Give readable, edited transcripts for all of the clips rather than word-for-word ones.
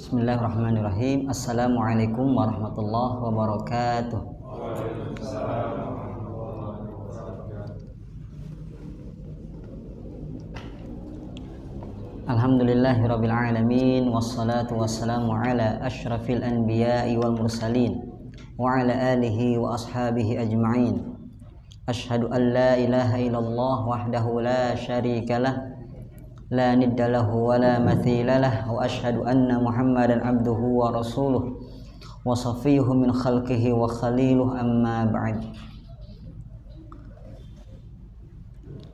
Bismillahirrahmanirrahim. Assalamualaikum warahmatullahi wabarakatuh. Alhamdulillahirabbil alamin wassalatu wassalamu ala asyrafil anbiya'i wal mursalin wa ala alihi wa ashabihi ajma'in. Asyhadu an la ilaha illallah wahdahu la syarikalah la nidda lahu wa la mathila lah, wa asyhadu anna Muhammadan abduhu wa rasuluh wa safiyuhu min khalqihi wa khaliluh, amma ba'd.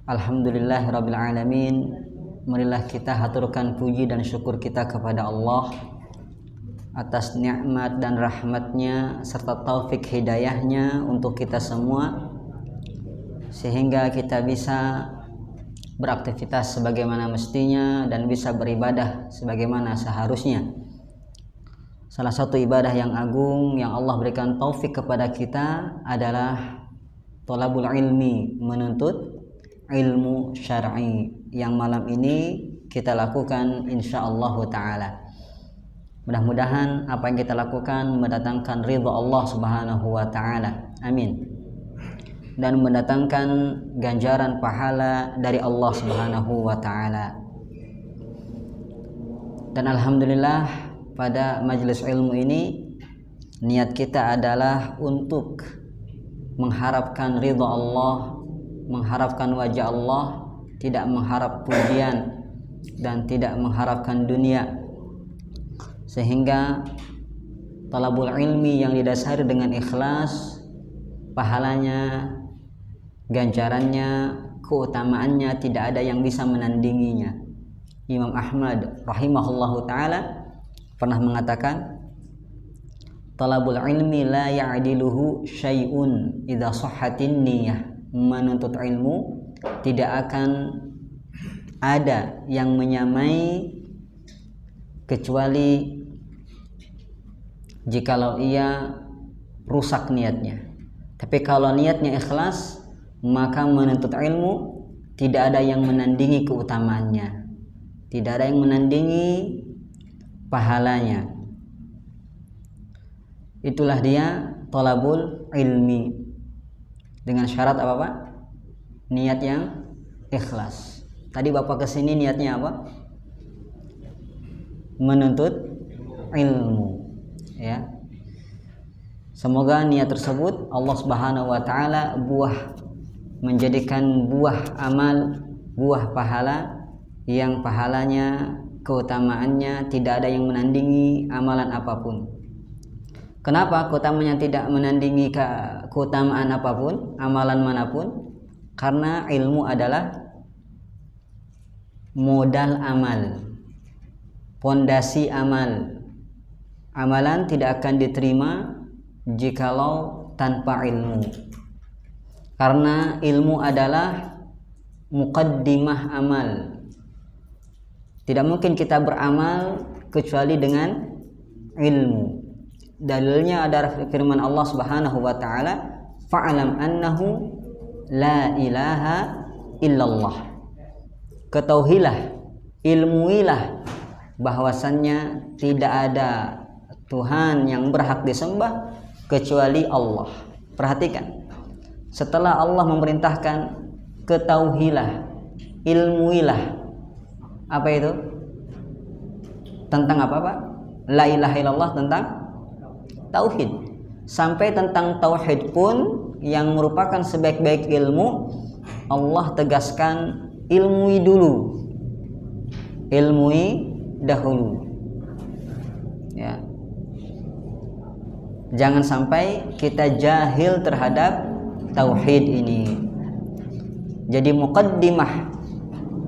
Alhamdulillahirabbil alamin. Marilah kita haturkan puji dan syukur kita kepada Allah atas nikmat dan rahmatnya serta taufik hidayahnya untuk kita semua, sehingga kita bisa beraktivitas sebagaimana mestinya dan bisa beribadah sebagaimana seharusnya. Salah satu ibadah yang agung yang Allah berikan taufik kepada kita adalah thalabul ilmi, menuntut ilmu syar'i, yang malam ini kita lakukan insyaallah ta'ala. Mudah-mudahan apa yang kita lakukan mendatangkan ridha Allah subhanahu wa ta'ala, amin, dan mendatangkan ganjaran pahala dari Allah subhanahu wa ta'ala. Dan alhamdulillah pada majelis ilmu ini niat kita adalah untuk mengharapkan ridha Allah, mengharapkan wajah Allah, tidak mengharap pujian dan tidak mengharapkan dunia, sehingga talabul ilmi yang didasari dengan ikhlas, pahalanya, ganjarannya, keutamaannya tidak ada yang bisa menandinginya. Imam Ahmad rahimahullahu ta'ala pernah mengatakan, talabul ilmi la ya'diluhu syai'un idza sahhatin niyah. Menuntut ilmu tidak akan ada yang menyamai kecuali jikalau ia rusak niatnya. Tapi kalau niatnya ikhlas, maka menuntut ilmu tidak ada yang menandingi keutamaannya, tidak ada yang menandingi pahalanya. Itulah dia thalabul ilmi, dengan syarat apa Pak? Niat yang ikhlas. Tadi Bapak kesini niatnya apa? Menuntut ilmu, ya. Semoga niat tersebut Allah Subhanahu wa taala menjadikan buah amal, buah pahala yang pahalanya, keutamaannya tidak ada yang menandingi amalan apapun. Kenapa keutamaannya tidak menandingi keutamaan apapun, amalan manapun? Karena ilmu adalah modal amal, pondasi amal. Amalan tidak akan diterima jikalau tanpa ilmu. Karena ilmu adalah muqaddimah amal. Tidak mungkin kita beramal kecuali dengan ilmu. Dalilnya adalah firman Allah Subhanahu wa taala, fa'lam annahu la ilaha illallah. Ketahuilah, ilmuilah bahwasannya tidak ada Tuhan yang berhak disembah kecuali Allah. Perhatikan, setelah Allah memerintahkan ketahuilah, ilmuilah, apa itu? Tentang apa Pak? La ilaha illallah, tentang tauhid. Sampai tentang tauhid pun yang merupakan sebaik-baik ilmu, Allah tegaskan ilmui dulu, ilmui dahulu, ya. Jangan sampai kita jahil terhadap tauhid ini. Jadi muqaddimah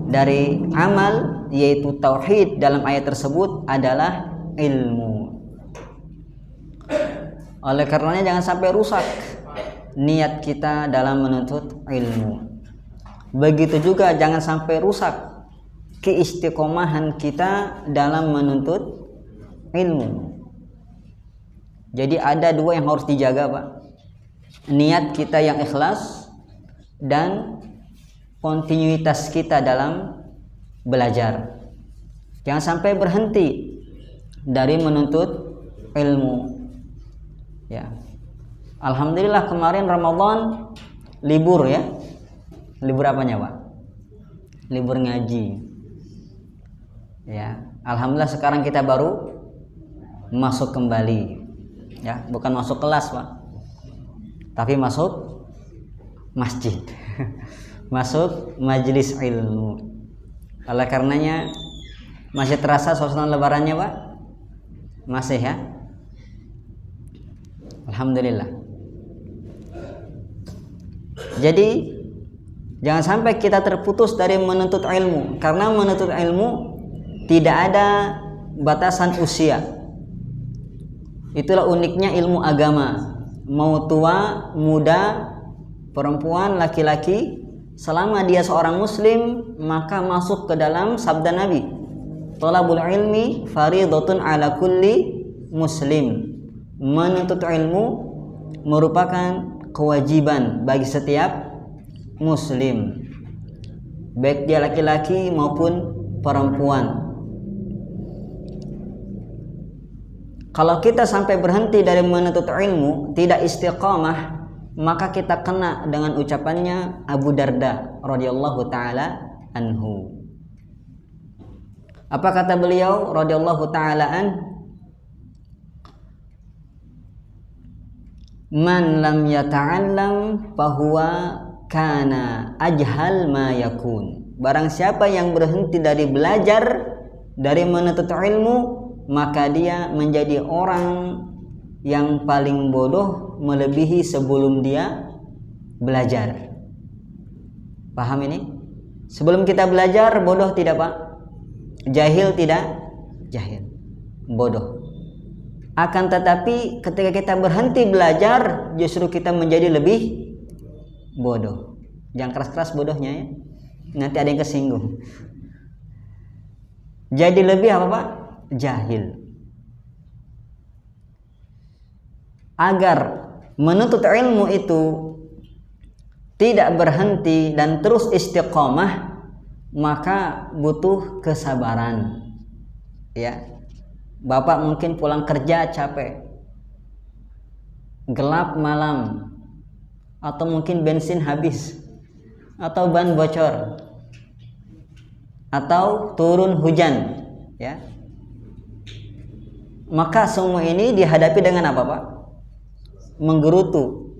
dari amal, yaitu tauhid, dalam ayat tersebut adalah ilmu. Oleh karenanya jangan sampai rusak niat kita dalam menuntut ilmu. Begitu juga jangan sampai rusak keistiqomahan kita dalam menuntut ilmu. Jadi ada dua yang harus dijaga Pak. Niat kita yang ikhlas dan kontinuitas kita dalam belajar. Jangan sampai berhenti dari menuntut ilmu. Ya. Alhamdulillah kemarin Ramadan libur ya. Libur apanya, Pak? Libur ngaji. Ya. Alhamdulillah sekarang kita baru masuk kembali. Ya, bukan masuk kelas, Pak. Tapi masuk masjid. Masuk majelis ilmu. Oleh karenanya masih terasa suasana lebarannya, Pak? Masih ya? Alhamdulillah. Jadi jangan sampai kita terputus dari menuntut ilmu, karena menuntut ilmu tidak ada batasan usia. Itulah uniknya ilmu agama. Mau tua, muda, perempuan, laki-laki, selama dia seorang muslim, maka masuk ke dalam sabda Nabi, Thalabul ilmi faridatun ala kulli muslim. Menuntut ilmu merupakan kewajiban bagi setiap muslim, baik dia laki-laki maupun perempuan. Kalau kita sampai berhenti dari menuntut ilmu, tidak istiqamah, maka kita kena dengan ucapannya Abu Darda radhiyallahu taala anhu. Apa kata beliau radhiyallahu taala an? Man lam yata'allam fahuwa kana ajhal ma yakun. Barang siapa yang berhenti dari belajar, dari menuntut ilmu, maka dia menjadi orang yang paling bodoh melebihi sebelum dia belajar. Paham ini? Sebelum kita belajar bodoh tidak, Pak? Jahil tidak? Jahil. Bodoh. Akan tetapi ketika kita berhenti belajar, justru kita menjadi lebih bodoh. Jangan keras-keras bodohnya ya. Nanti ada yang kesinggung. Jadi lebih apa, Pak? Jahil. Agar menuntut ilmu itu tidak berhenti dan terus istiqomah, maka butuh kesabaran. Ya. Bapak mungkin pulang kerja capek, gelap malam, atau mungkin bensin habis, atau ban bocor, atau turun hujan, ya. Maka semua ini dihadapi dengan apa, Pak? Menggerutu,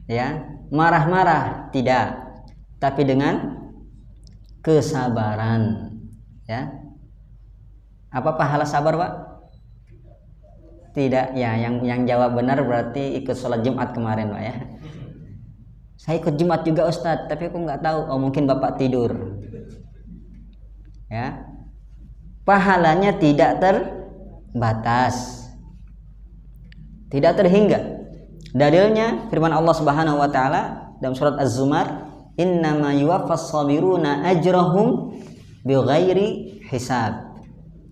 ya, marah-marah tidak, tapi dengan kesabaran, ya. Apa pahala sabar, Pak? Tidak, ya. Yang jawab benar berarti ikut sholat Jumat kemarin, Pak ya. Saya ikut Jumat juga, Ustadz, tapi aku nggak tahu. Oh, mungkin Bapak tidur. Ya, pahalanya tidak terbatas, tidak terhingga. Dalilnya firman Allah Subhanahu Wa Taala dalam surat Az-Zumar, Innama yuwaffas sabiruna ajrahum bighairi hisab.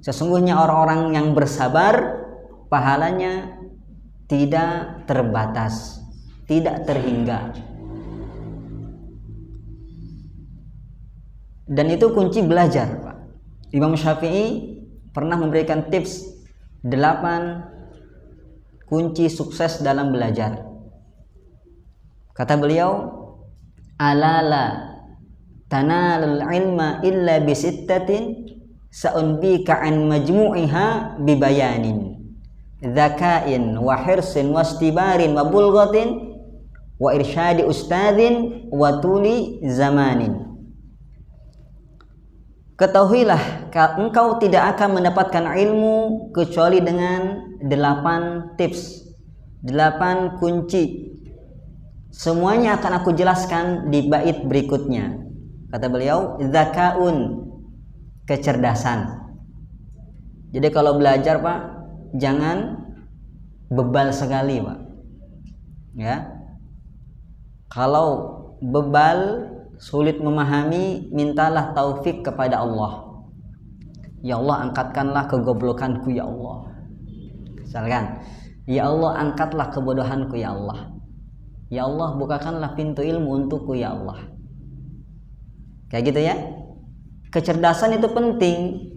Sesungguhnya orang-orang yang bersabar pahalanya tidak terbatas, tidak terhingga. Dan itu kunci belajar, Pak. Imam Syafi'i pernah memberikan tips 8 kunci sukses dalam belajar. Kata beliau, alala tanalul ilma illa bisittatin sa'unbika an majmu'iha bibayanin dzakain wa hirsin wastibarin wa bulghatin wa irsyadi ustadzin wa tuli zamanin. Ketahuilah engkau tidak akan mendapatkan ilmu kecuali dengan 8 tips, 8 kunci. Semuanya akan aku jelaskan di bait berikutnya. Kata beliau, zakaun, kecerdasan. Jadi kalau belajar, Pak, jangan bebal sekali, Pak. Ya. Kalau bebal, sulit memahami, mintalah taufik kepada Allah. Ya Allah, angkatkanlah kegoblokanku ya Allah. Misalkan, ya Allah, angkatlah kebodohanku ya Allah. Ya Allah, bukakanlah pintu ilmu untukku ya Allah. Kayak gitu ya. Kecerdasan itu penting,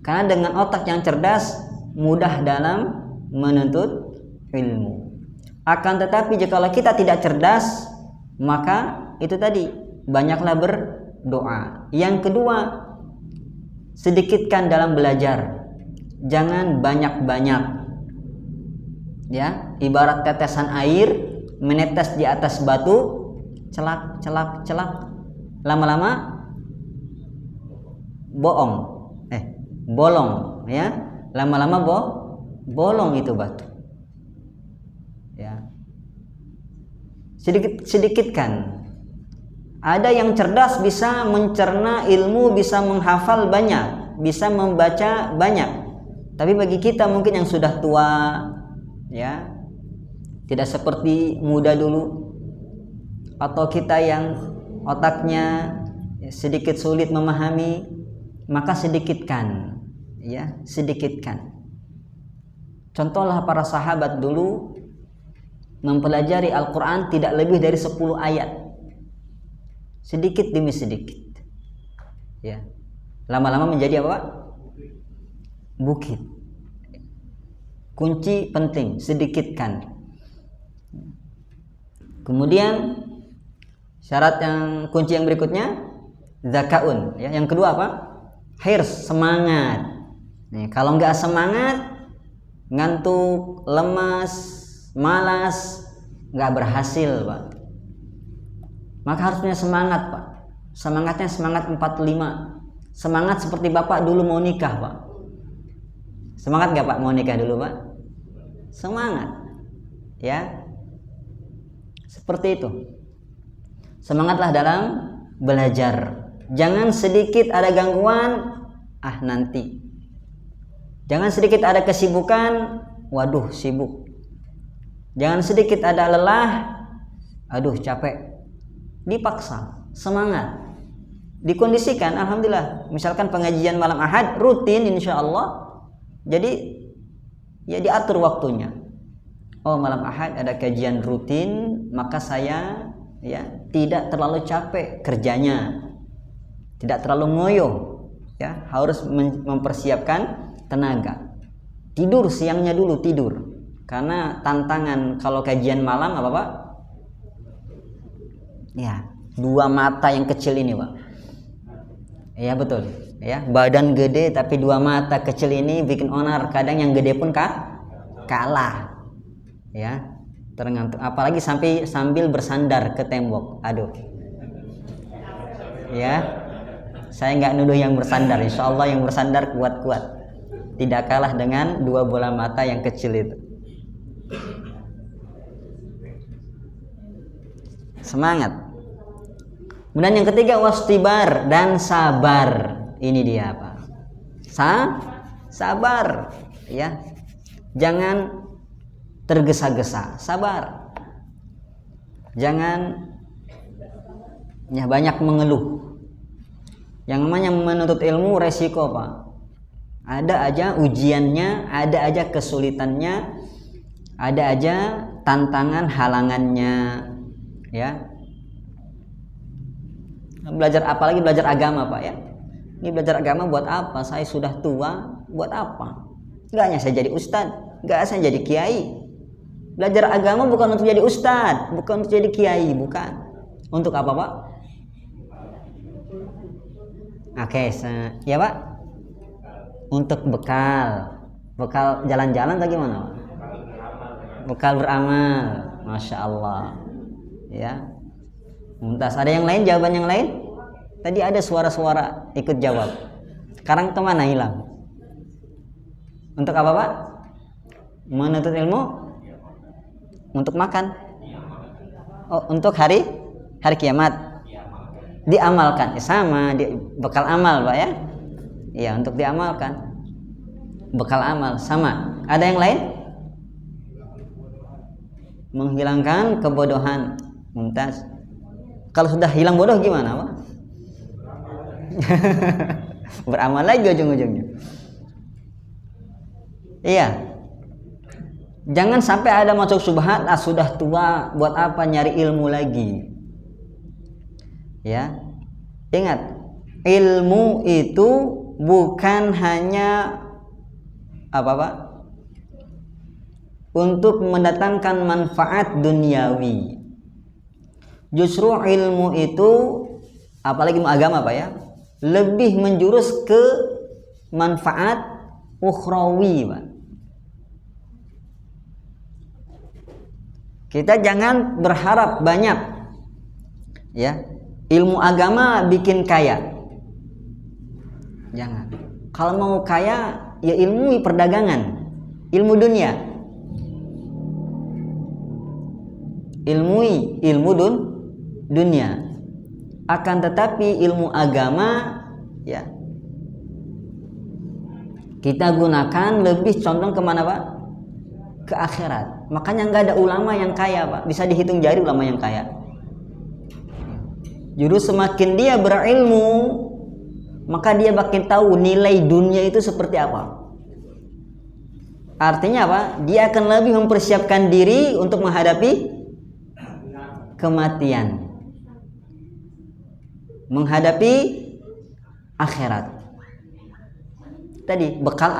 Karena dengan otak yang cerdas mudah dalam menuntut ilmu. Akan tetapi jikalau kita tidak cerdas, maka itu tadi, banyaklah berdoa. Yang kedua, sedikitkan dalam belajar. Jangan banyak-banyak. Ya, ibarat tetesan air menetes di atas batu, celak, celak, celak. Lama-lama bolong, ya. Lama-lama bolong itu batu. Ya. Sedikitkan. Ada yang cerdas bisa mencerna ilmu, bisa menghafal banyak, bisa membaca banyak. Tapi bagi kita mungkin yang sudah tua, ya, tidak seperti muda dulu, atau kita yang otaknya sedikit sulit memahami, maka sedikitkan, ya, sedikitkan. Contohlah para sahabat dulu mempelajari Al-Quran tidak lebih dari 10 ayat, sedikit demi sedikit, ya, lama-lama menjadi apa? Bukit. Kunci penting, sedikitkan. Kemudian syarat yang kunci yang berikutnya zakaun, ya. Yang kedua apa? Hirs, semangat. Nih, kalau nggak semangat, ngantuk, lemas, malas, nggak berhasil, Pak. Maka harus punya semangat, Pak. Semangatnya semangat 45. Semangat seperti Bapak dulu mau nikah, Pak. Semangat nggak, Pak, mau nikah dulu, Pak? Semangat, ya. Seperti itu. Semangatlah dalam belajar. Jangan sedikit ada gangguan, nanti. Jangan sedikit ada kesibukan, waduh sibuk. Jangan sedikit ada lelah, aduh capek. Dipaksa, semangat. Dikondisikan, alhamdulillah. Misalkan pengajian malam Ahad rutin insya Allah. Jadi ya diatur waktunya. Oh, malam Ahad ada kajian rutin, maka saya ya tidak terlalu capek kerjanya. Tidak terlalu ngoyo, ya, harus mempersiapkan tenaga. Tidur siangnya dulu, tidur. Karena tantangan kalau kajian malam apa, Pak? Ya, 2 mata yang kecil ini, Pak. Ya betul, ya, badan gede tapi 2 mata kecil ini bikin onar. Kadang yang gede pun kalah, ya, tergantung. Apalagi sambil bersandar ke tembok, aduh, ya. Saya nggak nuduh yang bersandar, insya Allah yang bersandar kuat-kuat, tidak kalah dengan 2 bola mata yang kecil itu. Semangat. Kemudian yang ketiga wastibar, dan sabar. Ini dia, Pak. Sabar, ya. Jangan tergesa-gesa, sabar. Jangan ya banyak mengeluh. Yang namanya menuntut ilmu resiko, Pak. Ada aja ujiannya, ada aja kesulitannya, ada aja tantangan halangannya, ya. Belajar, apalagi belajar agama, Pak, ya. Ini belajar agama buat apa? Saya sudah tua, buat apa? Enggak hanya saya jadi ustadz, enggak saya jadi kiai. Belajar agama bukan untuk jadi ustadz, bukan untuk jadi kiai, bukan. Untuk apa, Pak? Oke, ya, Pak. Untuk bekal jalan-jalan atau gimana, Pak? Bekal beramal, masya Allah, ya. Mumtaz. Ada yang lain, jawaban yang lain? Tadi ada suara-suara ikut jawab. Sekarang kemana hilang? Untuk apa, Pak? Menuntut ilmu? Untuk makan? Oh, untuk hari kiamat? Diamalkan, sama, bekal amal, Pak, ya. Ya, untuk diamalkan, bekal amal, sama. Ada yang lain? Menghilangkan kebodohan. Mumtaz. Kalau sudah hilang bodoh gimana, Pak? Beramal lagi ujung-ujungnya. Iya. Jangan sampai ada masuk subhat, sudah tua, buat apa nyari ilmu lagi? Ya. Ingat, ilmu itu bukan hanya apa Pak? Untuk mendatangkan manfaat duniawi. Justru ilmu itu, apalagi ilmu agama Pak ya, lebih menjurus ke manfaat ukhrawi Pak. Kita jangan berharap banyak ya, ilmu agama bikin kaya. Jangan. Kalau mau kaya ya ilmu perdagangan, ilmu dunia. Ilmu dunia. Akan tetapi ilmu agama ya kita gunakan lebih condong kemana Pak? Ke akhirat. Makanya nggak ada ulama yang kaya Pak, bisa dihitung jari ulama yang kaya. Justru semakin dia berilmu, maka dia makin tahu nilai dunia itu seperti apa. Artinya apa? Dia akan lebih mempersiapkan diri untuk menghadapi kematian, menghadapi akhirat. Tadi bekal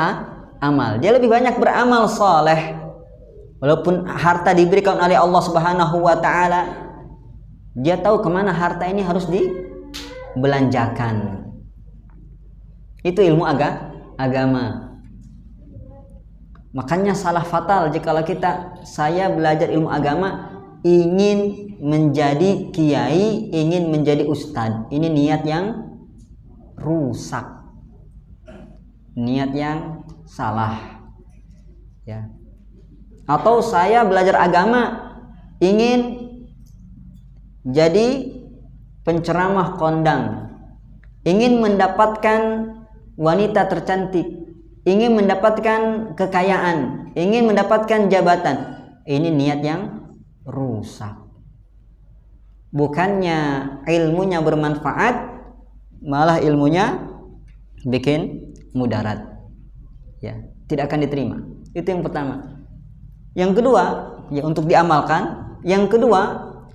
amal. Dia lebih banyak beramal soleh. Walaupun harta diberikan oleh Allah Subhanahu wa taala, dia tahu kemana harta ini harus dibelanjakan. Itu ilmu agama. Makanya salah fatal jika saya belajar ilmu agama ingin menjadi kiai, ingin menjadi ustadz. Ini niat yang rusak, niat yang salah ya. Atau saya belajar agama ingin jadi penceramah kondang, ingin mendapatkan wanita tercantik, ingin mendapatkan kekayaan, ingin mendapatkan jabatan. Ini niat yang rusak. Bukannya ilmunya bermanfaat, malah ilmunya bikin mudarat ya, tidak akan diterima. Itu yang pertama. Yang kedua ya, untuk diamalkan. Yang kedua,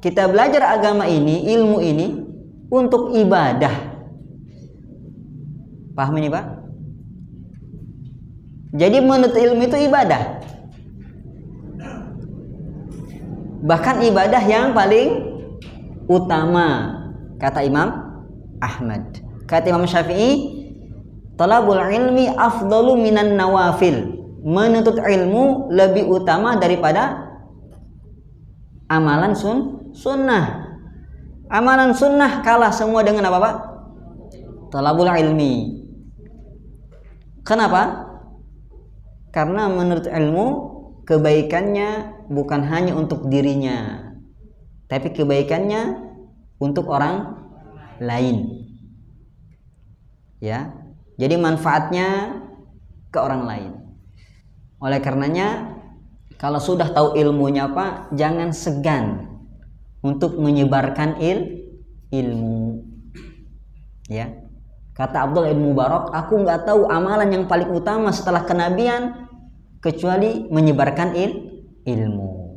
kita belajar agama ini, ilmu ini untuk ibadah. Paham ini Pak? Jadi menuntut ilmu itu ibadah. Bahkan ibadah yang paling utama, kata Imam Ahmad. Kata Imam Syafi'i, talabul ilmi afdalu minan nawafil. Menuntut ilmu lebih utama daripada amalan sunnah. Amalan sunnah kalah semua dengan apa Pak? Talabul ilmi. Kenapa? Karena menurut ilmu kebaikannya bukan hanya untuk dirinya, tapi kebaikannya untuk orang lain. Ya. Jadi manfaatnya ke orang lain. Oleh karenanya, kalau sudah tahu ilmunya Pak, jangan segan untuk menyebarkan ilmu. Ya. Kata Abdullah bin Mubarak, aku nggak tahu amalan yang paling utama setelah kenabian kecuali menyebarkan ilmu.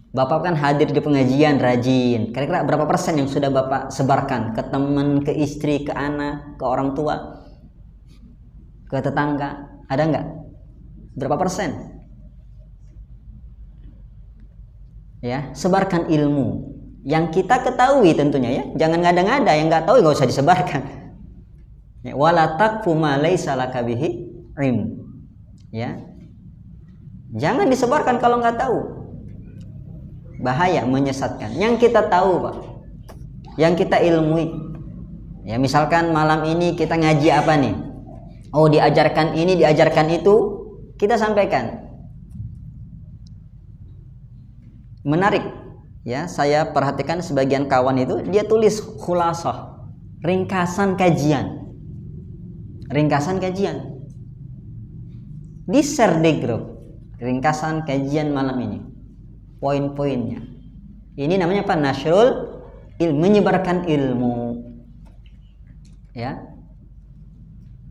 Bapak kan hadir di pengajian rajin. Kira-kira berapa persen yang sudah Bapak sebarkan ke teman, ke istri, ke anak, ke orang tua, ke tetangga? Ada nggak? Berapa persen? Ya, sebarkan ilmu yang kita ketahui tentunya ya. Jangan ngada-ngada, yang nggak tahu nggak usah disebarkan. Ya, wala taqfu ma laisa laka bihi ilm. Ya. Jangan disebarkan kalau nggak tahu. Bahaya, menyesatkan. Yang kita tahu, Pak. Yang kita ilmui. Ya, misalkan malam ini kita ngaji apa nih? Oh, diajarkan ini, diajarkan itu, kita sampaikan. Menarik. Ya, saya perhatikan sebagian kawan itu dia tulis khulasah, ringkasan kajian. Ringkasan kajian. Di-share di grup. Ringkasan kajian malam ini. Poin-poinnya. Ini namanya apa? Nasrul ilmu, menyebarkan ilmu. Ya.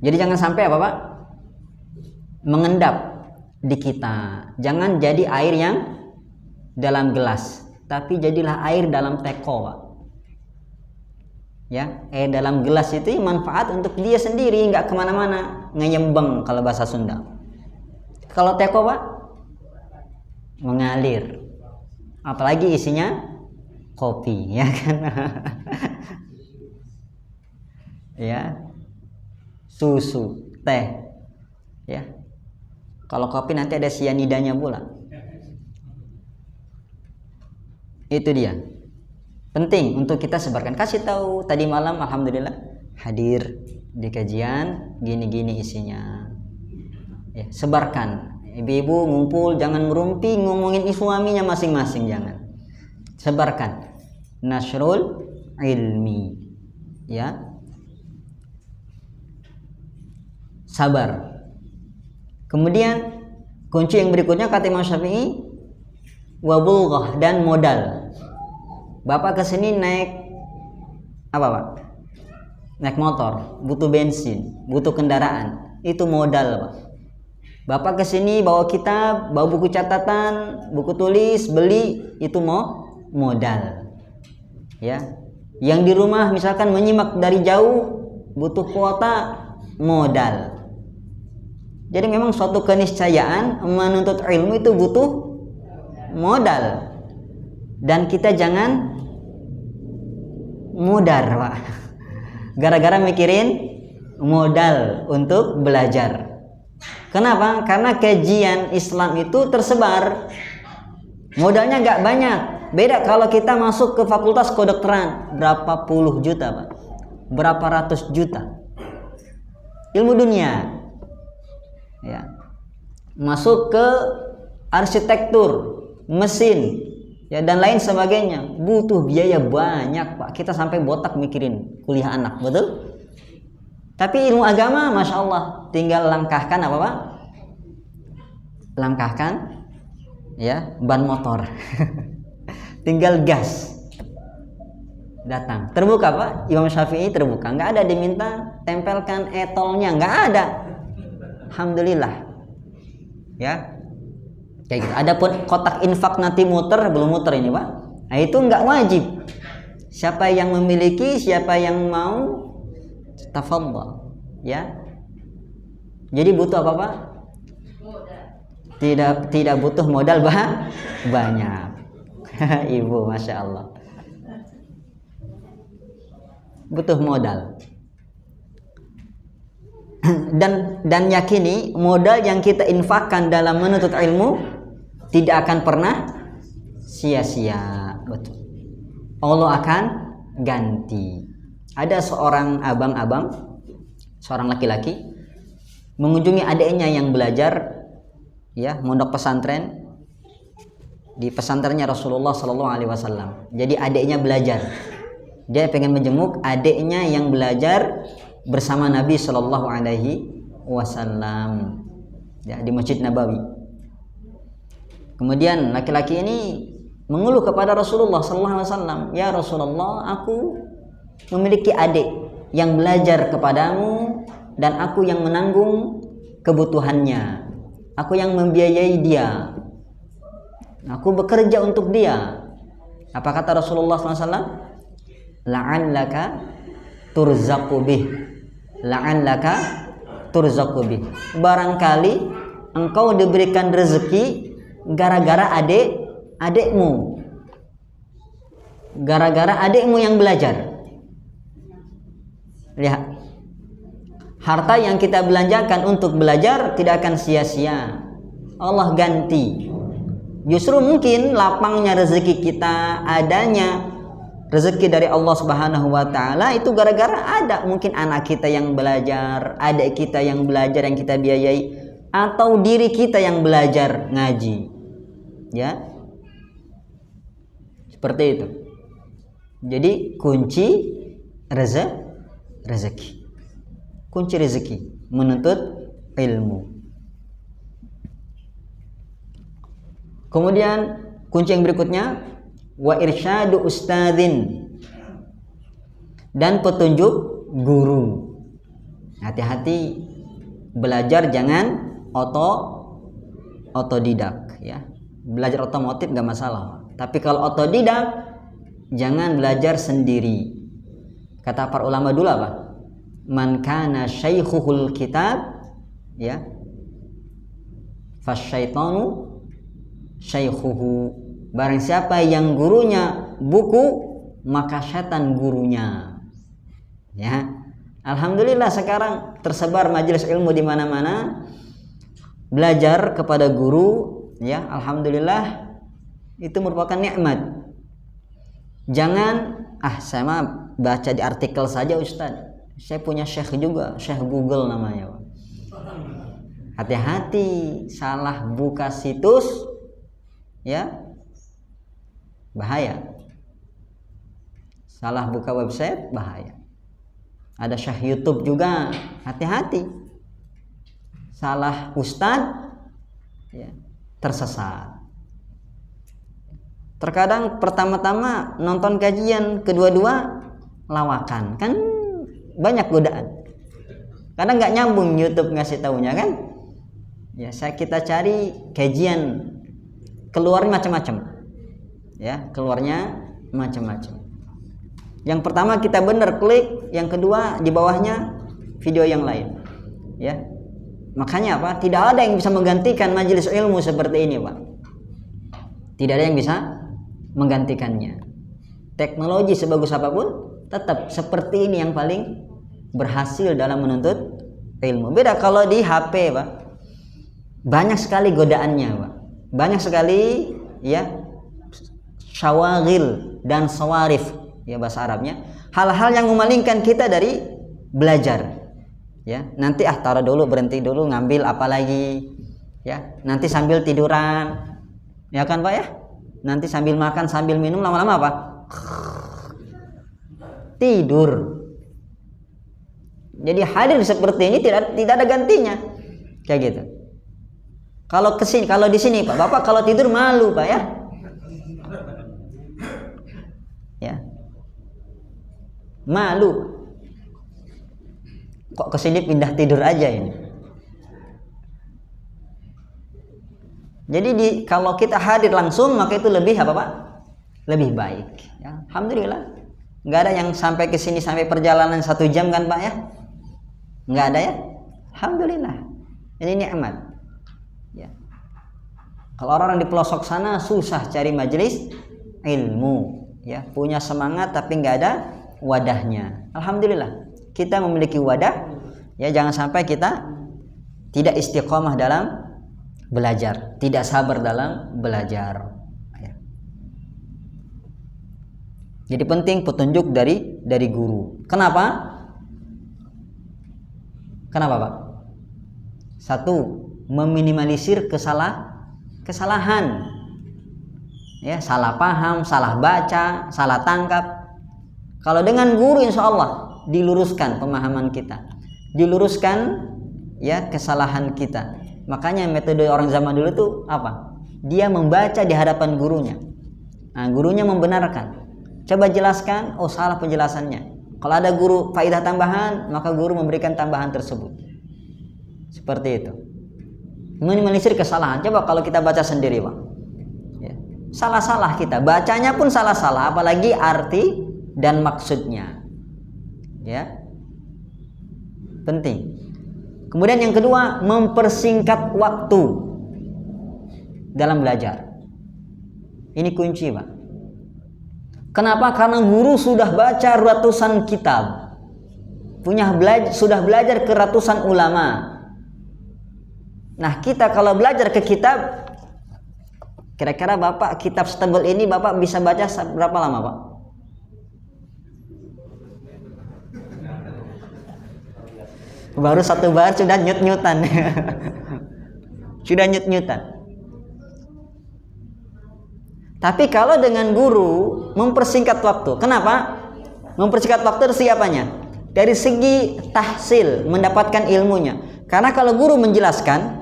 Jadi jangan sampai apa Pak? Mengendap di kita. Jangan jadi air yang dalam gelas, tapi jadilah air dalam teko, Pak. Ya, dalam gelas itu manfaat untuk dia sendiri, nggak kemana-mana, ngeyembeng kalau bahasa Sunda. Kalau teko Pak, mengalir. Apalagi isinya kopi, ya kan? Ya, susu, teh, ya. Kalau kopi nanti ada sianidanya pula. Itu dia. Penting untuk kita sebarkan. Kasih tahu tadi malam alhamdulillah hadir di kajian gini-gini isinya. Ya, sebarkan. Ibu-ibu ngumpul jangan merumpi ngomongin suaminya masing-masing, jangan. Sebarkan. Nasrul ilmi. Ya. Sabar. Kemudian kunci yang berikutnya kata Imam Syafi'i, wabulghah, dan modal. Bapak kesini naik apa Pak? Naik motor, butuh bensin, butuh kendaraan, itu modal Pak. Bapak kesini bawa kitab, bawa buku catatan, buku tulis, beli, itu modal. Ya, yang di rumah misalkan menyimak dari jauh, butuh kuota, modal. Jadi memang suatu keniscayaan menuntut ilmu itu butuh modal. Dan kita jangan mudar Pak, gara-gara mikirin modal untuk belajar. Kenapa? Karena kajian Islam itu tersebar, modalnya nggak banyak. Beda kalau kita masuk ke fakultas kedokteran, berapa puluh juta Pak, berapa ratus juta ilmu dunia. Ya, masuk ke arsitektur, mesin, ya, dan lain sebagainya, butuh biaya banyak Pak. Kita sampai botak mikirin kuliah anak, betul? Tapi ilmu agama Masya Allah, tinggal langkahkan apa Pak? Langkahkan ya ban motor. Tinggal gas, datang, terbuka Pak. Imam Syafi'i terbuka, nggak ada diminta tempelkan etolnya, nggak ada. Alhamdulillah ya. Kayak gitu. Adapun kotak infak nanti muter, belum muter ini Pak. Nah, itu nggak wajib. Siapa yang memiliki, siapa yang mau, tafadhal, ya. Jadi butuh apa Pak? Tidak butuh modal banyak. Ibu, masya Allah. Butuh modal. Dan yakini modal yang kita infakkan dalam menuntut ilmu tidak akan pernah sia-sia. Betul. Allah akan ganti. Ada seorang abang-abang, seorang laki-laki mengunjungi adiknya yang belajar ya mondok pesantren di pesantrennya Rasulullah Sallallahu Alaihi Wasallam. Jadi adiknya belajar. Dia pengen menjenguk adiknya yang belajar bersama Nabi Sallallahu Alaihi Wasallam ya, di Masjid Nabawi. Kemudian laki-laki ini mengeluh kepada Rasulullah Sallallahu Alaihi Wasallam, ya Rasulullah, aku memiliki adik yang belajar kepadamu dan aku yang menanggung kebutuhannya, aku yang membiayai dia, aku bekerja untuk dia. Apa kata Rasulullah SAW? La'allaka turzaqu bih, la'allaka turzaqu bih. Barangkali engkau diberikan rezeki gara-gara adikmu, gara-gara adikmu yang belajar. Lihat, harta yang kita belanjakan untuk belajar tidak akan sia-sia. Allah ganti. Justru mungkin lapangnya rezeki kita, adanya rezeki dari Allah Subhanahu wa taala itu gara-gara ada mungkin anak kita yang belajar, adik kita yang belajar yang kita biayai, atau diri kita yang belajar ngaji. Ya. Seperti itu. Jadi kunci rezeki. Kunci rezeki menuntut ilmu. Kemudian kunci yang berikutnya wa irsyadu ustadzin, dan petunjuk guru. Hati-hati belajar jangan otodidak ya. Belajar otomotif nggak masalah, tapi kalau otodidak jangan belajar sendiri. Kata para ulama dulu apa? Man kana syaikhuhul kitab, ya, fasyaitanu syaikhuhu. Barang siapa yang gurunya buku, maka setan gurunya. Ya. Alhamdulillah sekarang tersebar majelis ilmu di mana-mana. Belajar kepada guru, ya, alhamdulillah itu merupakan nikmat. Jangan saya mah baca di artikel saja Ustaz. Saya punya syekh juga, syekh Google namanya. Hati-hati, salah buka situs, ya, bahaya. Salah buka website, bahaya. Ada syekh YouTube juga, hati-hati. Salah ustadz, ya, tersesat. Terkadang pertama-tama nonton kajian, kedua-dua lawakan, kan banyak godaan. Kadang nggak nyambung YouTube ngasih taunya kan. Ya, kita cari kajian, keluarnya macam-macam. Ya, keluarnya macam-macam. Yang pertama kita bener klik, yang kedua di bawahnya video yang lain. Ya. Makanya apa? Tidak ada yang bisa menggantikan majelis ilmu seperti ini, Pak. Tidak ada yang bisa menggantikannya. Teknologi sebagus apapun, tetap seperti ini yang paling berhasil dalam menuntut ilmu. Beda kalau di HP, Pak. Banyak sekali godaannya, Pak. Banyak sekali, ya, syawagil dan sawarif, ya, bahasa Arabnya. Hal-hal yang memalingkan kita dari belajar. Ya, nanti taruh dulu, berhenti dulu, ngambil apa lagi, ya, nanti sambil tiduran, ya kan Pak, ya, nanti sambil makan sambil minum, lama-lama apa, tidur. Jadi hadir seperti ini tidak ada gantinya, kayak gitu. Kalau di sini Pak, Bapak kalau tidur malu Pak, ya, ya, malu. Kok kesini pindah tidur aja ini. Jadi kalau kita hadir langsung, maka itu lebih apa Pak? Lebih baik. Ya, alhamdulillah. Nggak ada yang sampai kesini sampai perjalanan 1 jam kan Pak, ya? Nggak ada ya? Alhamdulillah. Ini nikmat. Ya. Kalau orang di pelosok sana susah cari majelis ilmu, ya, punya semangat tapi nggak ada wadahnya. Alhamdulillah. Kita memiliki wadah, ya, jangan sampai kita tidak istiqomah dalam belajar, tidak sabar dalam belajar. Ya. Jadi penting petunjuk dari guru. Kenapa? Kenapa Pak? 1, meminimalisir kesalahan. Ya, salah paham, salah baca, salah tangkap. Kalau dengan guru insya Allah diluruskan pemahaman kita, diluruskan, ya, kesalahan kita. Makanya metode orang zaman dulu tuh apa? Dia membaca di hadapan gurunya. Nah, gurunya membenarkan. Coba jelaskan, oh salah penjelasannya. Kalau ada guru faidah tambahan, maka guru memberikan tambahan tersebut. Seperti itu. Minimalisir kesalahan. Coba kalau kita baca sendiri, Pak. Ya. Salah-salah kita, bacanya pun salah-salah, apalagi arti dan maksudnya. Ya, penting. Kemudian yang kedua, mempersingkat waktu dalam belajar. Ini kunci Pak. Kenapa? Karena guru sudah baca ratusan kitab, sudah belajar ke ratusan ulama. Nah, kita kalau belajar ke kitab, kira-kira Bapak kitab setebal ini Bapak bisa baca berapa lama Pak? Baru 1 baris sudah nyut-nyutan. Sudah nyut-nyutan. Tapi kalau dengan guru mempersingkat waktu. Kenapa? Mempersingkat waktu dari segi apanya? Dari segi tahsil, mendapatkan ilmunya. Karena kalau guru menjelaskan,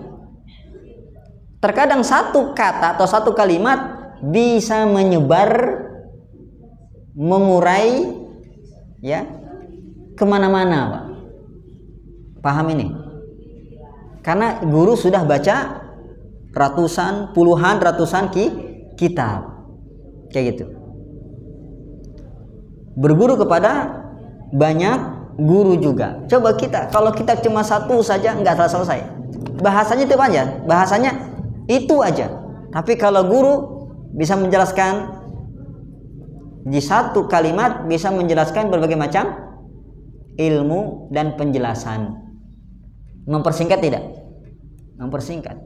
terkadang 1 kata atau 1 kalimat bisa menyebar, mengurai, ya, kemana-mana Pak. Paham ini? Karena guru sudah baca ratusan, puluhan, ratusan kitab. Kayak gitu. Berguru kepada banyak guru juga. Coba kalau kita cuma satu saja nggak selesai. Bahasanya itu aja, bahasanya itu aja. Tapi kalau guru bisa menjelaskan di satu kalimat, bisa menjelaskan berbagai macam ilmu dan penjelasan. Mempersingkat tidak? Mempersingkat.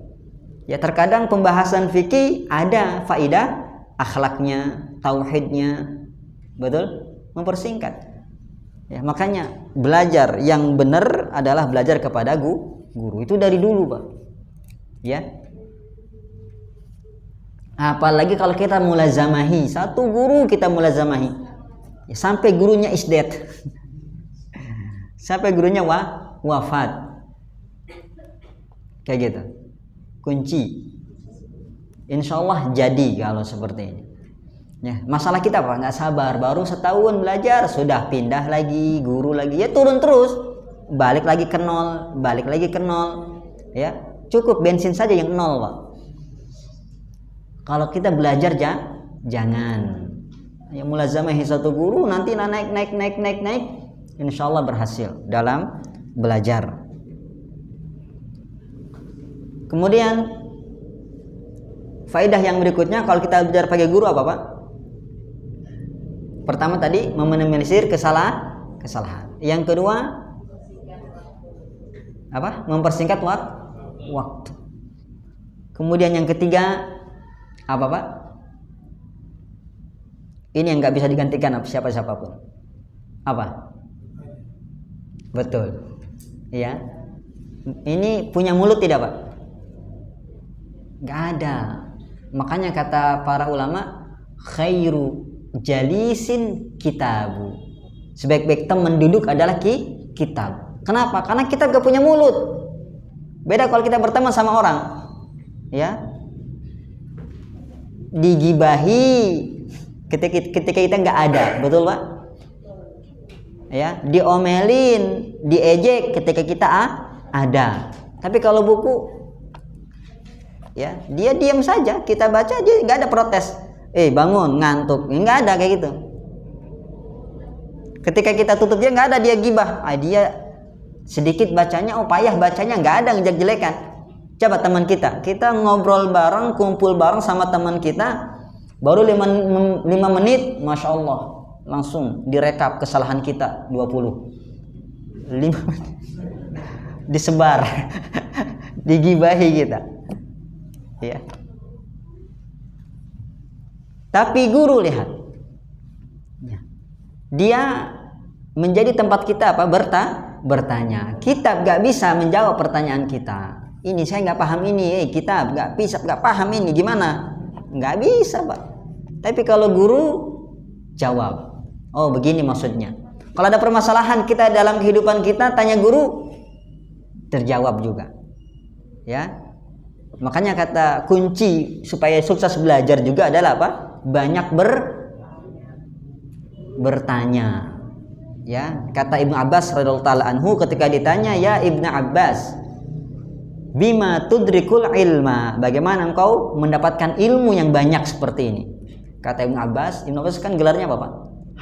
Ya, terkadang pembahasan fikih ada faidah akhlaknya, tauhidnya, betul? Mempersingkat. Ya, makanya belajar yang benar adalah belajar kepada guru. Itu dari dulu, Pak. Ya. Apalagi kalau kita mulazamahi satu guru, kita mulazamahi ya, sampai gurunya is dead. Sampai gurunya wafat. Kayak gitu. Kunci. Insya Allah jadi kalau seperti ini. Ya, masalah kita Pak, nggak sabar. Baru setahun belajar sudah pindah lagi guru lagi. Ya turun terus. Balik lagi ke nol, balik lagi ke nol. Ya, cukup bensin saja yang nol, Pak. Kalau kita belajar jangan. Ya mulazamahi satu guru, nanti naik. Insya Allah berhasil dalam belajar. Kemudian faedah yang berikutnya kalau kita belajar pakai guru apa Pak? Pertama tadi meminimalisir kesalahan. Yang kedua apa? Mempersingkat waktu. Kemudian yang ketiga apa Pak? Ini yang nggak bisa digantikan siapapun. Apa? Betul. Ya. Ini punya mulut tidak Pak? Nggak ada. Makanya kata para ulama, khairu jalisin kitabu. Sebaik-baik teman duduk adalah kitab. Kenapa? Karena kitab gak punya mulut. Beda kalau kita berteman sama orang, ya. Digibahi ketika kita nggak ada, betul Pak? Ya, diomelin, diejek ketika kita ada. Tapi kalau buku, ya dia diam saja, kita baca dia nggak ada protes. Bangun ngantuk, nggak ada kayak gitu. Ketika kita tutup dia nggak ada dia gibah. Dia sedikit bacanya, payah bacanya, nggak ada ngejelek-jelekan. Coba teman kita ngobrol bareng, kumpul bareng sama teman kita, baru 5 menit, Masya Allah, langsung direkap kesalahan kita 20. 5 menit disebar, digibahi kita. Ya. Tapi guru lihat, dia menjadi tempat kita apa? Bertanya. Kitab gak bisa menjawab pertanyaan kita. Ini saya nggak paham ini, kitab nggak paham ini, gimana? Nggak bisa Pak. Tapi kalau guru jawab, oh begini maksudnya. Kalau ada permasalahan kita dalam kehidupan kita, tanya guru, terjawab juga. Ya, makanya kata kunci supaya sukses belajar juga adalah apa? Banyak bertanya. Ya, kata Ibnu Abbas radhiyallahu taala anhu ketika ditanya, ya Ibnu Abbas, bima tudrikul ilma, bagaimana engkau mendapatkan ilmu yang banyak seperti ini? Kata Ibnu Abbas kan gelarnya apa Pak?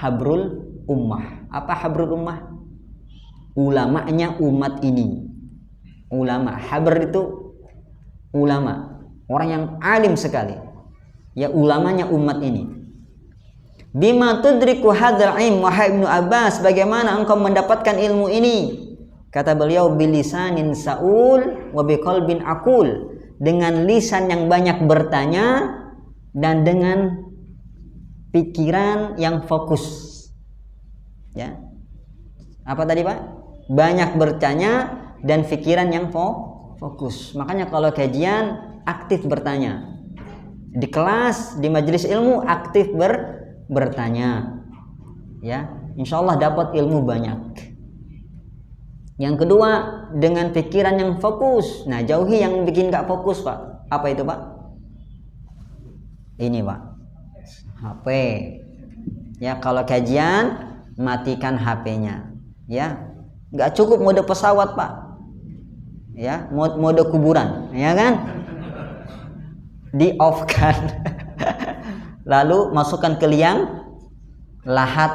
Habrul ummah. Apa habrul ummah? Ulamanya umat ini. Ulama, habr itu ulama, orang yang alim sekali. Ya ulamanya umat ini. Bima tudriku hadzal ilm, wahai Ibnu Abbas, bagaimana engkau mendapatkan ilmu ini? Kata beliau, bilisanin saul wa biqalbin aqul, dengan lisan yang banyak bertanya dan dengan pikiran yang fokus. Ya. Apa tadi Pak? Banyak bertanya dan pikiran yang fokus. Makanya kalau kajian aktif bertanya. Di kelas, di majelis ilmu aktif bertanya. Ya, insyaallah dapat ilmu banyak. Yang kedua, dengan pikiran yang fokus. Nah, jauhi yang bikin gak fokus Pak. Apa itu Pak? Ini Pak, HP. Ya, kalau kajian matikan HP-nya. Ya, gak cukup mode pesawat Pak. Ya, mode kuburan, ya kan? Di off kan. Lalu masukkan ke liang lahat,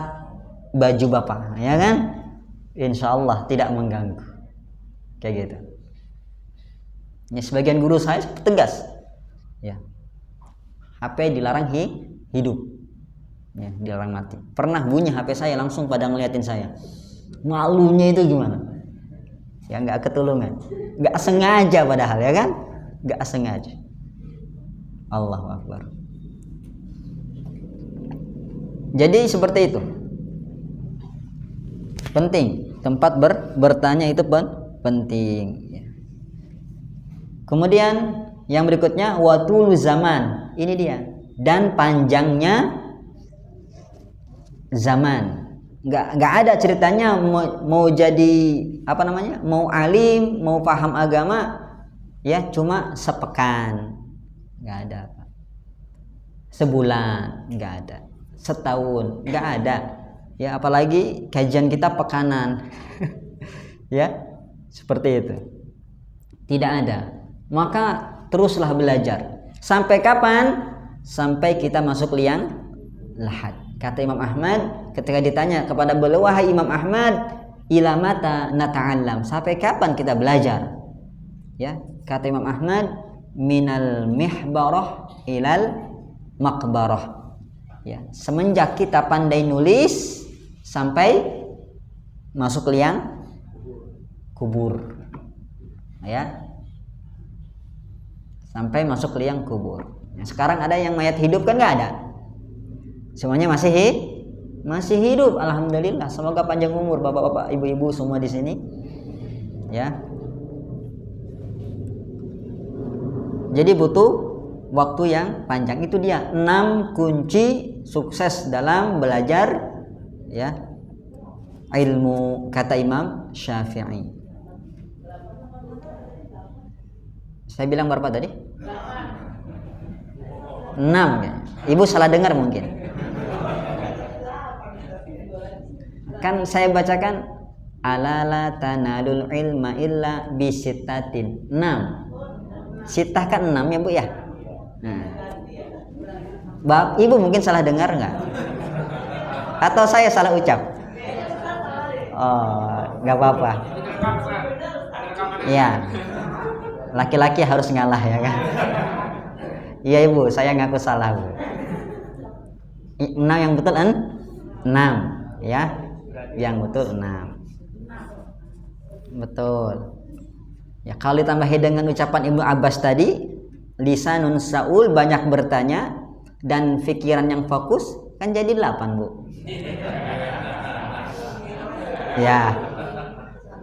baju bapak, ya kan? Insya Allah tidak mengganggu, kayak gitu. Ya, sebagian guru saya tegas, ya, HP dilarang hidup, ya, dilarang mati. Pernah bunyi HP saya langsung pada ngeliatin saya, malunya itu gimana? Ya nggak ketulungan, nggak sengaja padahal, ya kan? Nggak sengaja. Allahu Akbar. Jadi seperti itu. Penting, tempat bertanya itu penting. Kemudian yang berikutnya watul zaman. Ini dia. Dan panjangnya zaman. Nggak ada ceritanya mau jadi apa namanya, mau alim, mau paham agama, ya cuma sepekan, nggak ada. Sebulan nggak ada, setahun nggak ada, ya apalagi kajian kita pekanan. Ya seperti itu, tidak ada. Maka teruslah belajar sampai kapan? Sampai kita masuk liang lahat. Kata Imam Ahmad ketika ditanya kepada beliau, wahai Imam Ahmad, ila mata nata'allam, sampai kapan kita belajar? Ya, kata Imam Ahmad, minal mihbarah ilal maqbarah. Ya, semenjak kita pandai nulis sampai masuk liang kubur. Ya. Sampai masuk liang kubur. Nah, sekarang ada yang mayat hidup kan nggak ada? Semuanya masih hidup, alhamdulillah. Semoga panjang umur bapak-bapak, ibu-ibu semua di sini. Ya. Jadi butuh waktu yang panjang. Itu dia 6 kunci sukses dalam belajar, ya, ilmu, kata Imam Syafi'i. Saya bilang berapa tadi? 6 ya. Ibu salah dengar mungkin. Kan saya bacakan alala tanalul ilma illa bisittatin. 6. Sitah kan 6 ya Bu ya. Nah. Ibu mungkin salah dengar nggak? Atau saya salah ucap? Oh, nggak apa-apa. Ya, laki-laki harus ngalah ya kan. Iya Ibu, saya ngaku salah Bu. 6 yang betul 6 ya. Yang betul 6. Betul. Ya, kalau ditambahi dengan ucapan Ibnu Abbas tadi, lisanun saul, banyak bertanya, dan pikiran yang fokus, kan jadi 8 Bu. Ya,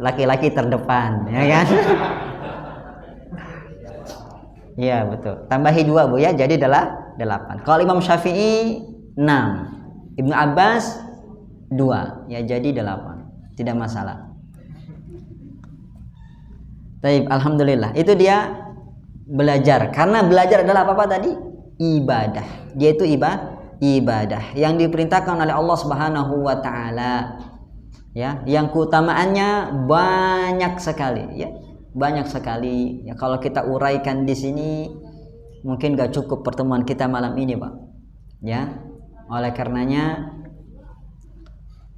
laki-laki terdepan, ya kan? Iya betul. Tambahi 2 Bu ya, jadi adalah 8. Kalau Imam Syafi'i 6, Ibnu Abbas 2, ya jadi 8. Tidak masalah. Baik, alhamdulillah. Itu dia belajar. Karena belajar adalah apa tadi? Ibadah. Dia itu ibadah yang diperintahkan oleh Allah Subhanahu wa taala. Ya, yang keutamaannya banyak sekali, ya. Banyak sekali. Ya, kalau kita uraikan di sini mungkin gak cukup pertemuan kita malam ini, Pak. Ya. Oleh karenanya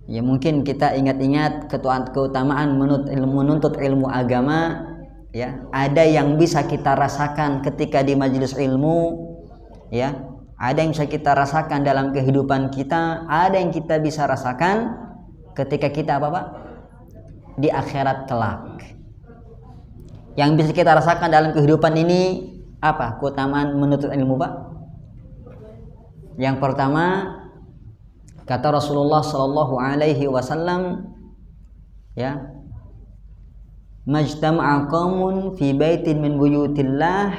ya mungkin kita ingat-ingat keutamaan menuntut ilmu agama, ya. Ada yang bisa kita rasakan ketika di majelis ilmu, ya. Ada yang bisa kita rasakan dalam kehidupan kita, ada yang kita bisa rasakan ketika kita apa Pak? Di akhirat kelak. Yang bisa kita rasakan dalam kehidupan ini apa? Keutamaan menuntut ilmu Pak? Yang pertama, kata Rasulullah sallallahu alaihi wasallam, ya, majtama'a qaumun fi baitin min buyutillah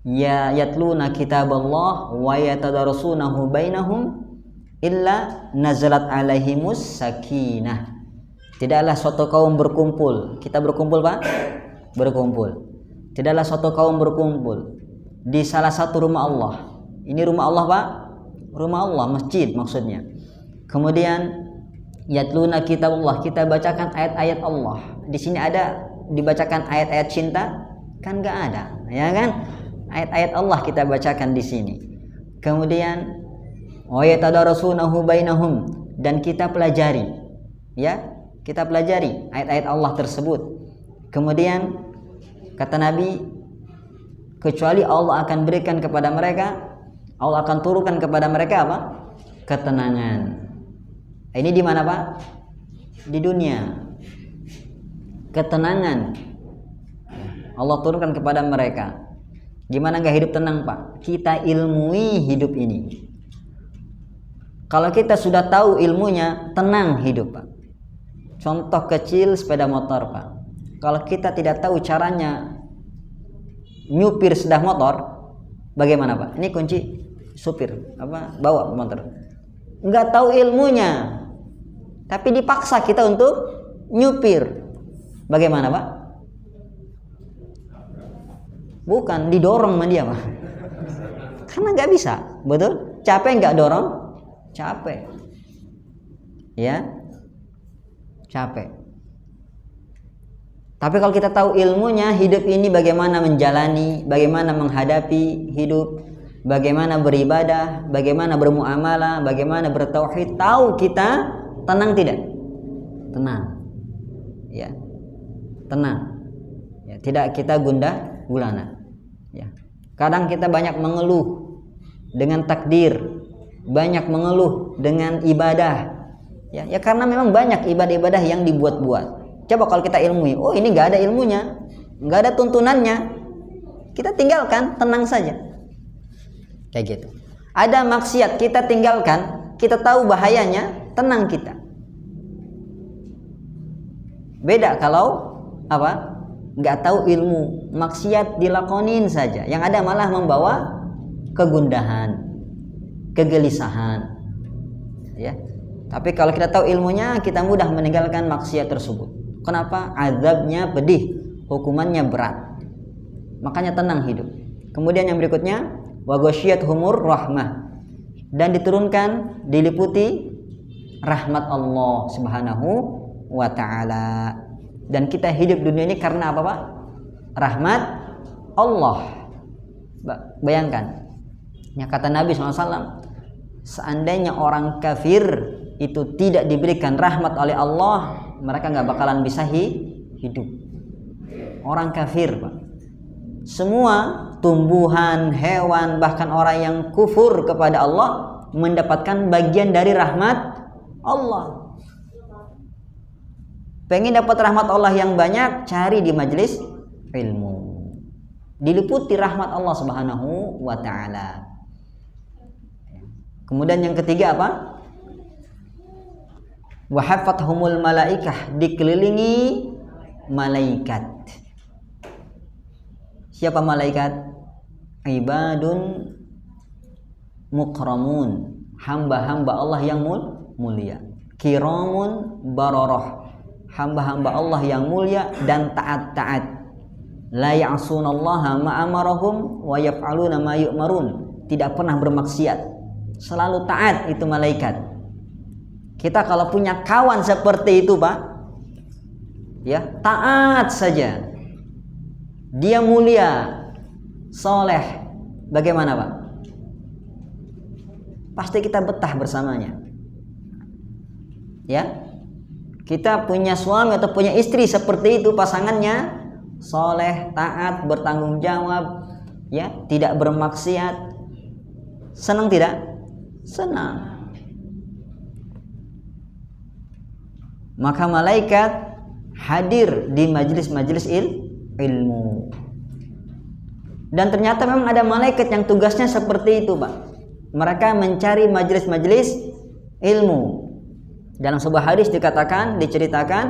ya yatluna kitaballah wa yatadarasunahu bainahum illa nazalat alaihimus sakinah. Tidaklah suatu kaum berkumpul. Kita berkumpul Pak? Berkumpul. Tidaklah suatu kaum berkumpul di salah satu rumah Allah. Ini rumah Allah Pak? Rumah Allah, masjid maksudnya. Kemudian yatluna kitabullah, kita bacakan ayat-ayat Allah. Di sini ada dibacakan ayat-ayat cinta? Kan enggak ada, ya kan? Ayat-ayat Allah kita bacakan di sini. Kemudian wa yatadarasunahu bainahum, dan kita pelajari, ya, kita pelajari ayat-ayat Allah tersebut. Kemudian kata Nabi, kecuali Allah akan berikan kepada mereka, Allah akan turunkan kepada mereka apa? Ketenangan. Ini di mana, Pak? Di dunia. Ketenangan Allah turunkan kepada mereka. Gimana nggak hidup tenang, Pak? Kita ilmui hidup ini. Kalau kita sudah tahu ilmunya, tenang hidup, Pak. Contoh kecil sepeda motor, Pak. Kalau kita tidak tahu caranya nyupir sepeda motor, bagaimana, Pak? Ini kunci supir, bawa motor. Nggak tahu ilmunya, tapi dipaksa kita untuk nyupir. Bagaimana, Pak? Bukan, didorong sama dia, Pak. Karena nggak bisa, betul? Capek nggak dorong? Capek, ya, capek. Tapi kalau kita tahu ilmunya, hidup ini bagaimana menjalani, bagaimana menghadapi hidup, bagaimana beribadah, bagaimana bermuamalah, bagaimana bertauhid, tahu kita, tenang tidak? Tenang, ya, tenang, ya, tidak kita gundah gulana, ya. Kadang kita banyak mengeluh dengan takdir, banyak mengeluh dengan ibadah, ya karena memang banyak ibadah-ibadah yang dibuat-buat. Coba kalau kita ilmui, oh ini nggak ada ilmunya, nggak ada tuntunannya, kita tinggalkan, tenang saja, kayak gitu. Ada maksiat kita tinggalkan, kita tahu bahayanya, tenang kita. Beda kalau apa? Nggak tahu ilmu, maksiat dilakonin saja, yang ada malah membawa kegundahan, kegelisahan, ya. Tapi kalau kita tahu ilmunya, kita mudah meninggalkan maksiat tersebut. Kenapa? Azabnya pedih, hukumannya berat. Makanya tenang hidup. Kemudian yang berikutnya, wa ghasyiyatuhumur rahmah, dan diturunkan, diliputi rahmat Allah Subhanahu wa taala. Dan kita hidup dunia ini karena apa, Pak? Rahmat Allah. Bayangkan, ya, kata Nabi SAW, seandainya orang kafir itu tidak diberikan rahmat oleh Allah, mereka nggak bakalan bisa hidup. Orang kafir, Pak. Semua tumbuhan, hewan, bahkan orang yang kufur kepada Allah mendapatkan bagian dari rahmat Allah. Pengen dapat rahmat Allah yang banyak, cari di majelis ilmu. Diliputi rahmat Allah Subhanahu wa taala. Kemudian yang ketiga apa? Wa hafathumul malaikah, dikelilingi malaikat. Siapa malaikat? Ibadun mukramun, hamba-hamba Allah yang mulia. Kiramun bararah, hamba-hamba Allah yang mulia dan taat-taat. La ya'sunallaha ma amarahum wa yaf'aluna ma yu'marun, tidak pernah bermaksiat, selalu taat itu malaikat. Kita kalau punya kawan seperti itu, Pak, ya, taat saja, dia mulia, soleh, bagaimana, Pak? Pasti kita betah bersamanya, ya. Kita punya suami atau punya istri seperti itu, pasangannya soleh, taat, bertanggung jawab, ya, tidak bermaksiat, senang tidak? Senang. Maka malaikat hadir di majelis-majelis ilmu. Dan ternyata memang ada malaikat yang tugasnya seperti itu, Pak. Mereka mencari majelis-majelis ilmu. Dalam sebuah hadis diceritakan,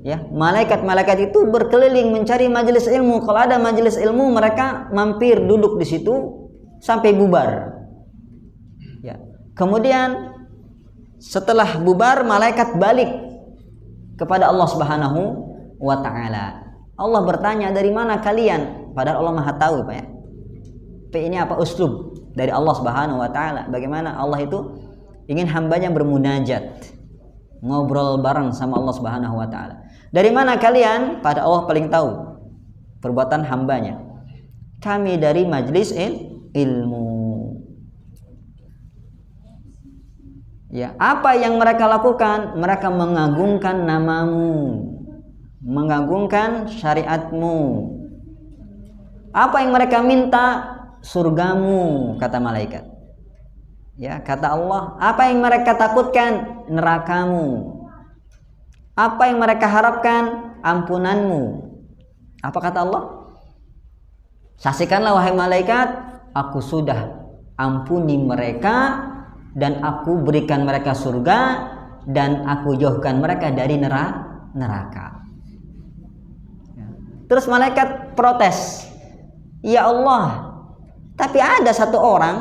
ya, malaikat-malaikat itu berkeliling mencari majelis ilmu. Kalau ada majelis ilmu, mereka mampir duduk di situ sampai bubar. Ya. Kemudian setelah bubar, malaikat balik kepada Allah Subhanahu wa taala. Allah bertanya, dari mana kalian? Padahal Allah Maha tahu, Pak, ya. Tapi ini apa? Uslub dari Allah Subhanahu wa taala. Bagaimana Allah itu ingin hambanya bermunajat, ngobrol bareng sama Allah Subhanahu wa taala. Dari mana kalian? Pada Allah paling tahu perbuatan hambanya. Kami dari majlis ilmu. Ya, apa yang mereka lakukan? Mereka mengagungkan namamu, mengagungkan syariatmu. Apa yang mereka minta? Surgamu, kata malaikat. Ya, kata Allah, apa yang mereka takutkan? Nerakamu. Apa yang mereka harapkan? Ampunanmu. Apa kata Allah? Saksikanlah wahai malaikat, aku sudah ampuni mereka dan aku berikan mereka surga dan aku jauhkan mereka dari neraka. Terus malaikat protes, ya Allah, tapi ada satu orang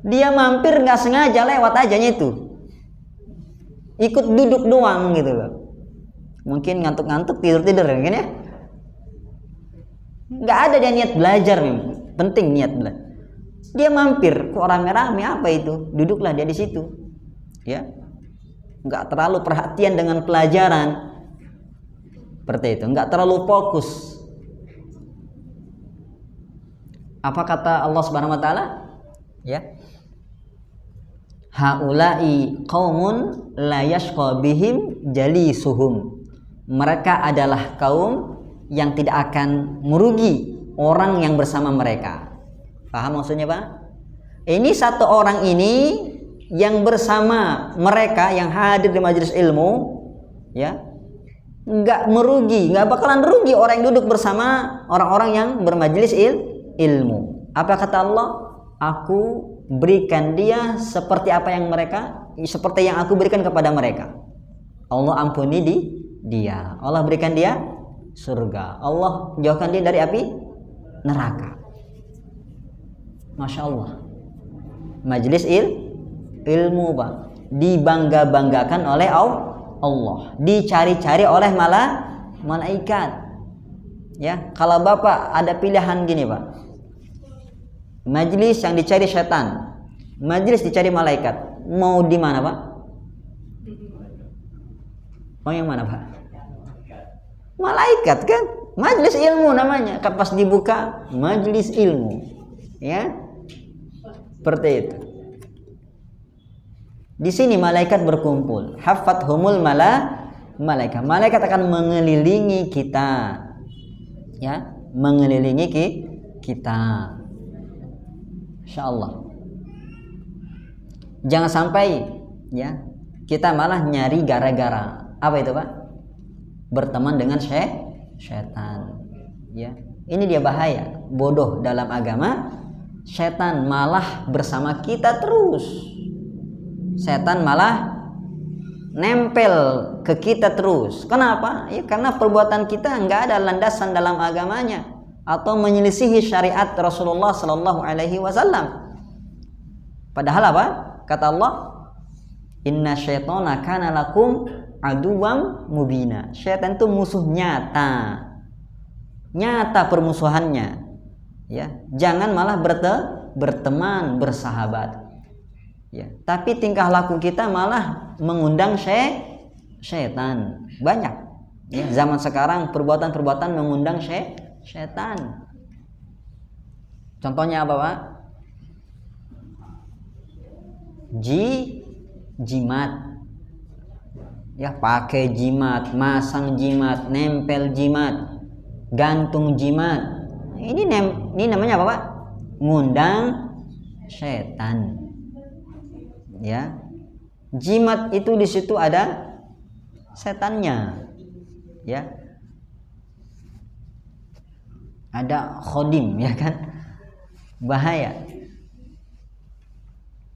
dia mampir nggak sengaja lewat ajanya itu, ikut duduk doang gitu loh, mungkin ngantuk-ngantuk tidur mungkin ya, nggak ada dia niat belajar memang, penting niat belajar. Dia mampir, kok rame-rame apa itu? Duduklah dia di situ, ya, nggak terlalu perhatian dengan pelajaran, seperti itu, nggak terlalu fokus. Apa kata Allah Subhanahu Wa Taala? Ya, haula'i qaumun la yashqa bihim jalisuhum. Mereka adalah kaum yang tidak akan merugi orang yang bersama mereka. Paham maksudnya, Pak? Ini satu orang ini yang bersama mereka yang hadir di majelis ilmu, ya, nggak merugi, nggak bakalan rugi orang yang duduk bersama orang-orang yang bermajelis ilmu. Apa kata Allah? Aku berikan dia seperti apa yang mereka, seperti yang aku berikan kepada mereka. Allah ampuni dia. Allah berikan dia surga. Allah jauhkan dia dari api neraka. Masya Allah. Majelis ilmu, Pak, dibangga-banggakan oleh Allah, dicari-cari oleh malaikat. Ya, kalau Bapak ada pilihan gini, Pak. Majelis yang dicari setan, majelis dicari malaikat. Mau di mana, Pak? Mau yang mana, Pak? Malaikat kan? Majelis ilmu namanya. Pas dibuka majelis ilmu. Ya. Seperti itu. Di sini malaikat berkumpul. Hafathumul malaikat. Malaikat akan mengelilingi kita. Ya, mengelilingi kita. Insyaallah. Jangan sampai ya kita malah nyari gara-gara. Apa itu, Pak? Berteman dengan setan. Ya. Ini dia bahaya. Bodoh dalam agama. Setan malah bersama kita terus. Setan malah nempel ke kita terus. Kenapa? Ya karena perbuatan kita nggak ada landasan dalam agamanya atau menyelisihi syariat Rasulullah Sallallahu Alaihi Wasallam. Padahal apa? Kata Allah, Inna syaitona kana lakum aduwam mubina. Syaitan itu musuh nyata permusuhannya. Ya, jangan malah berteman, bersahabat. Ya, tapi tingkah laku kita malah mengundang syaitan. Banyak. Ya, zaman sekarang perbuatan-perbuatan mengundang syaitan. Contohnya apa, Pak? Jimat. Ya, pakai jimat, masang jimat, nempel jimat, gantung jimat. Ini namanya apa, Pak? Ngundang setan. Ya. Jimat itu di situ ada setannya. Ya. Ada khodim, ya kan? Bahaya.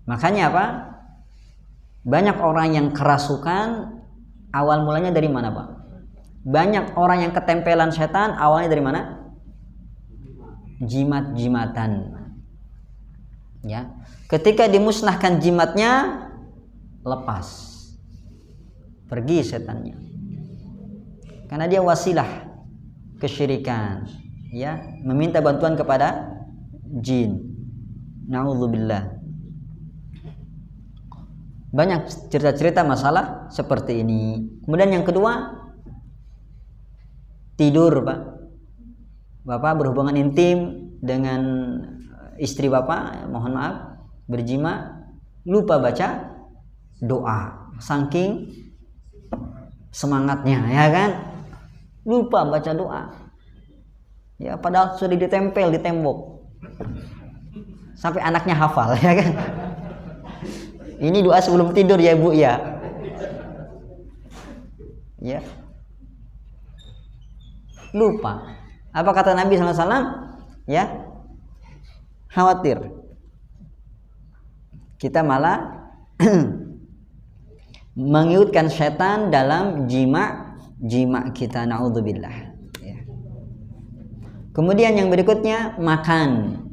Makanya apa? Banyak orang yang kerasukan awal mulanya dari mana, Pak? Banyak orang yang ketempelan setan awalnya dari mana? Jimat-jimatan. Ya. Ketika dimusnahkan jimatnya, lepas. Pergi setannya. Karena dia wasilah kesyirikan, ya, meminta bantuan kepada jin. Na'udzubillah. Banyak cerita-cerita masalah seperti ini. Kemudian yang kedua, tidur, Pak. Bapak berhubungan intim dengan istri Bapak, mohon maaf, berjima, lupa baca doa, saking semangatnya, ya kan? Lupa baca doa. Ya, padahal sudah ditempel di tembok. Sampai anaknya hafal, ya kan? Ini doa sebelum tidur ya, Bu, ya. Ya. Lupa. Apa kata Nabi SAW? Ya. Khawatir. Kita malah mengikutkan setan dalam jima kita, naudzubillah. Ya. Kemudian yang berikutnya makan.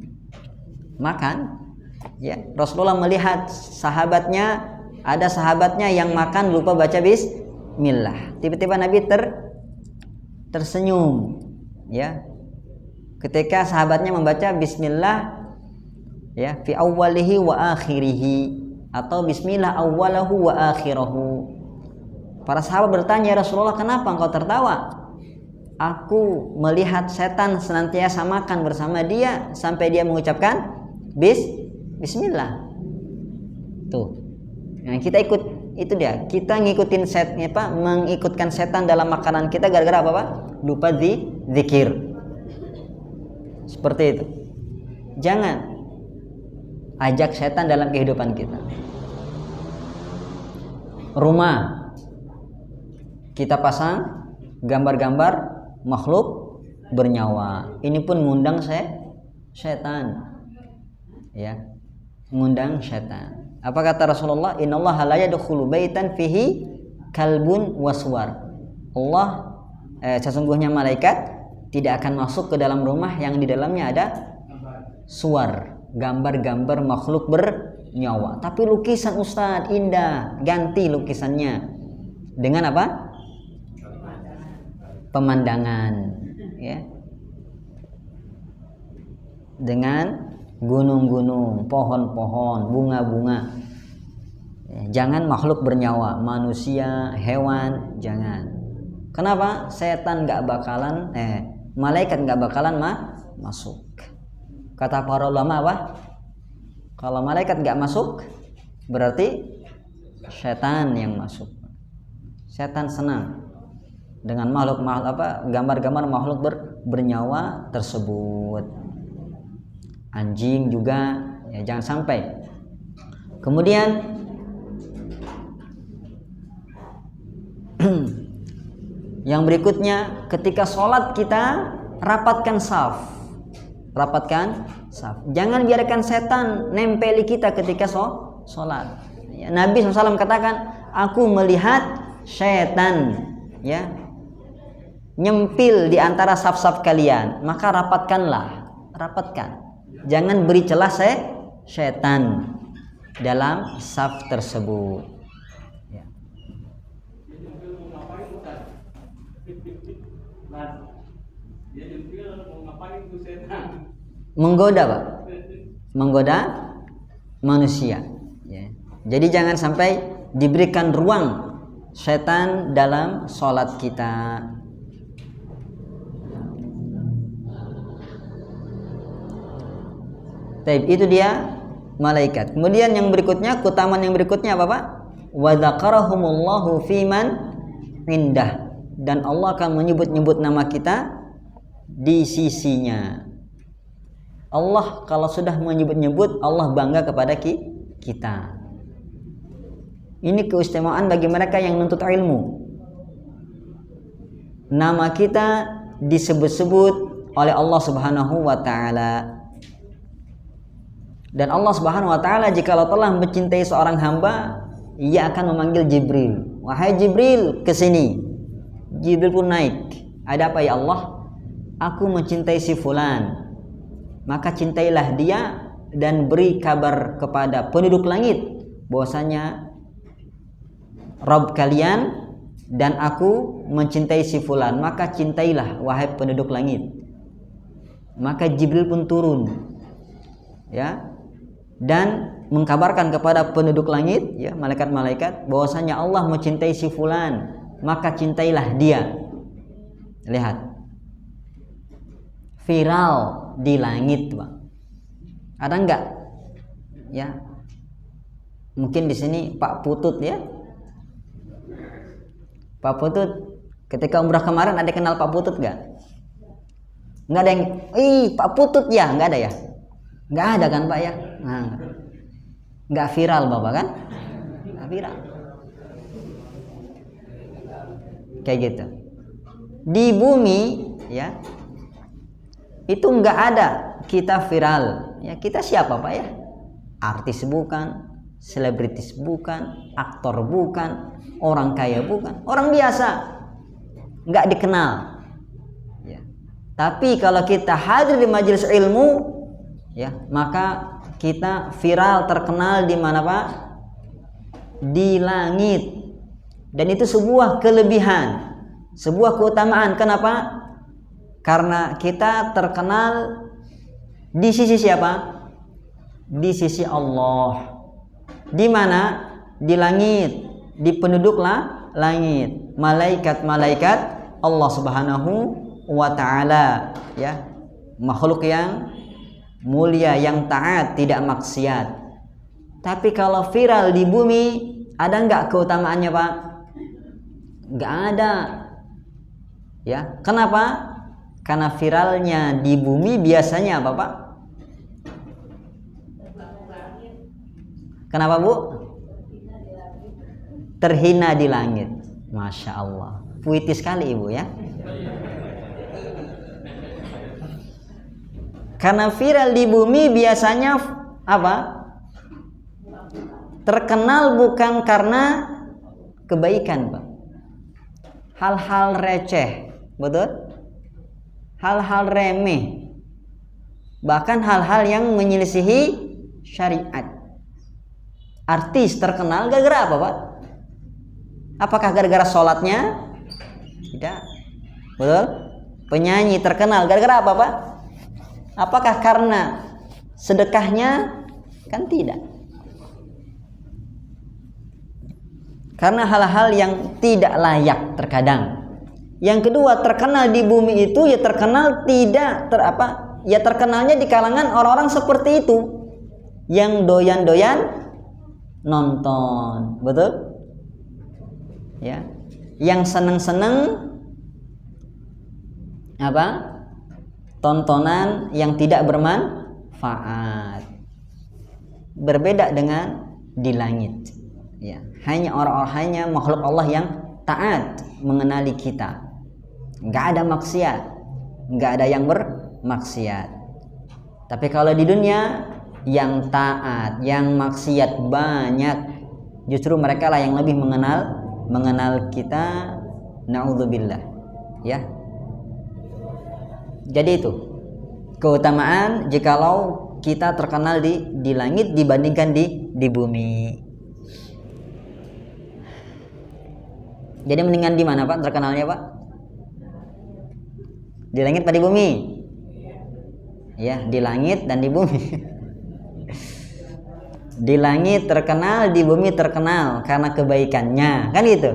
Ya, Rasulullah melihat sahabatnya, ada sahabatnya yang makan lupa baca bismillah. Tiba-tiba Nabi tersenyum, ya. Ketika sahabatnya membaca bismillah, ya, fi awwalihi wa akhirihi, atau bismillah awwalahu wa akhirahu. Para sahabat bertanya, "Ya Rasulullah, kenapa engkau tertawa?" "Aku melihat setan senantiasa makan bersama dia sampai dia mengucapkan bismillah." Tuh. Nah, kita ikut itu dia. Kita ngikutin mengikutkan setan dalam makanan kita gara-gara apa, Pak? Lupa zikir. Seperti itu. Jangan ajak setan dalam kehidupan kita. Rumah kita pasang gambar-gambar makhluk bernyawa. Ini pun ngundang setan. Ya, mengundang setan. Apa kata Rasulullah? Innallaha la yadkhulu baitan fihi kalbun waswar. Allah sesungguhnya malaikat tidak akan masuk ke dalam rumah yang di dalamnya ada suar, gambar-gambar makhluk bernyawa. Tapi lukisan Ustadz indah, ganti lukisannya dengan apa? Pemandangan, ya. Dengan gunung-gunung, pohon-pohon, bunga-bunga. Jangan makhluk bernyawa, manusia, hewan, jangan. Kenapa? Setan nggak bakalan, malaikat nggak bakalan masuk. Kata para ulama apa? Kalau malaikat nggak masuk, berarti setan yang masuk. Setan senang dengan gambar-gambar makhluk bernyawa tersebut. Anjing juga, ya, jangan sampai. Kemudian yang berikutnya, ketika sholat kita rapatkan saf. Jangan biarkan setan nempeli kita ketika sholat. Ya, Nabi SAW katakan, aku melihat setan, ya, nyempil di antara saf-saf kalian, maka rapatkan. Jangan beri celah setan dalam saf tersebut. Ya. Menggoda, Pak. Menggoda manusia. Ya. Jadi jangan sampai diberikan ruang setan dalam sholat kita. Itu dia malaikat. Kemudian yang berikutnya, keutamaan yang berikutnya apa, Pak? Wa dzakarahumullahu fiman indah, dan Allah akan menyebut-nyebut nama kita di sisinya. Allah kalau sudah menyebut-nyebut, Allah bangga kepada kita. Ini keistimewaan bagi mereka yang menuntut ilmu. Nama kita disebut-sebut oleh Allah Subhanahu wa taala. Dan Allah Subhanahu wa taala jikalau telah mencintai seorang hamba, ia akan memanggil Jibril. Wahai Jibril, ke sini. Jibril pun naik. Ada apa ya Allah? Aku mencintai si fulan. Maka cintailah dia dan beri kabar kepada penduduk langit bahwasanya Rabb kalian dan aku mencintai si fulan, maka cintailah wahai penduduk langit. Maka Jibril pun turun, ya, dan mengkabarkan kepada penduduk langit, ya, malaikat-malaikat, bahwasanya Allah mencintai si fulan, maka cintailah dia. Lihat, viral di langit, Pak. Ada enggak? Ya, Mungkin di sini Pak Putut ya. Pak Putut ketika umrah kemarin ada kenal Pak Putut nggak? Nggak ada yang, Pak Putut ya, nggak ada ya? Nggak ada kan Pak ya? Nah, nggak viral Bapak kan? Nggak viral. Kayak gitu. Di bumi ya, itu nggak ada kita viral. Ya kita siapa Pak ya? Artis bukan, selebritis bukan, aktor bukan, orang kaya bukan, orang biasa, nggak dikenal. Ya. Tapi kalau kita hadir di majelis ilmu, ya maka kita viral, terkenal di mana Pak? Di langit. Dan itu sebuah kelebihan, sebuah keutamaan. Kenapa? Karena kita terkenal di sisi siapa? Di sisi Allah. Di mana? Di langit, di penduduk langit, malaikat-malaikat Allah Subhanahu wa taala, ya. Makhluk yang mulia, yang taat, tidak maksiat. Tapi kalau viral di bumi, ada enggak keutamaannya, Pak? Enggak ada. Ya, kenapa? Karena viralnya di bumi biasanya apa, Pak? Kenapa, Bu? Terhina di langit. Masya Allah, puitis sekali Ibu ya. Karena viral di bumi biasanya apa? Terkenal bukan karena kebaikan, Pak. Hal-hal receh, betul? Hal-hal remeh, bahkan hal-hal yang menyelisihi syariat. Artis terkenal gara-gara apa, Pak? Apakah gara-gara sholatnya? Tidak, betul? Penyanyi terkenal gara-gara apa, Pak? Apakah karena sedekahnya? Kan tidak. Karena hal-hal yang tidak layak terkadang. Yang kedua, terkenal di bumi itu ya terkenal tidak ya terkenalnya di kalangan orang-orang seperti itu yang doyan-doyan nonton, betul? Ya, yang seneng-seneng apa? Tontonan yang tidak bermanfaat. Berbeda dengan di langit. Ya, hanya orang-orang, hanya makhluk Allah yang taat mengenali kita. Nggak ada maksiat, nggak ada yang bermaksiat. Tapi kalau di dunia yang taat, yang maksiat banyak, justru mereka lah yang lebih mengenal kita. Na'udzubillah. Ya. Jadi itu keutamaan jikalau kita terkenal di langit dibandingkan di bumi. Jadi mendingan di mana, Pak, terkenalnya, Pak? Di langit atau di bumi? Ya, di langit dan di bumi. Di langit terkenal, di bumi terkenal karena kebaikannya, kan gitu.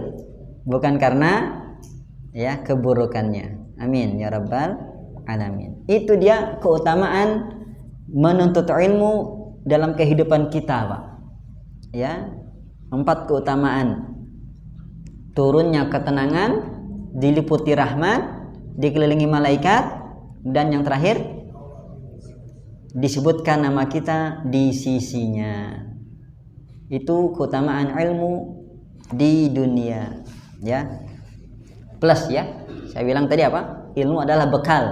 Bukan karena ya keburukannya. Amin ya rabbal alamin. Itu dia keutamaan menuntut ilmu dalam kehidupan kita, Pak. Ya, 4 keutamaan. Turunnya ketenangan, diliputi rahmat, dikelilingi malaikat, dan yang terakhir disebutkan nama kita di sisinya. Itu keutamaan ilmu di dunia, ya. Plus ya, saya bilang tadi apa? Ilmu adalah bekal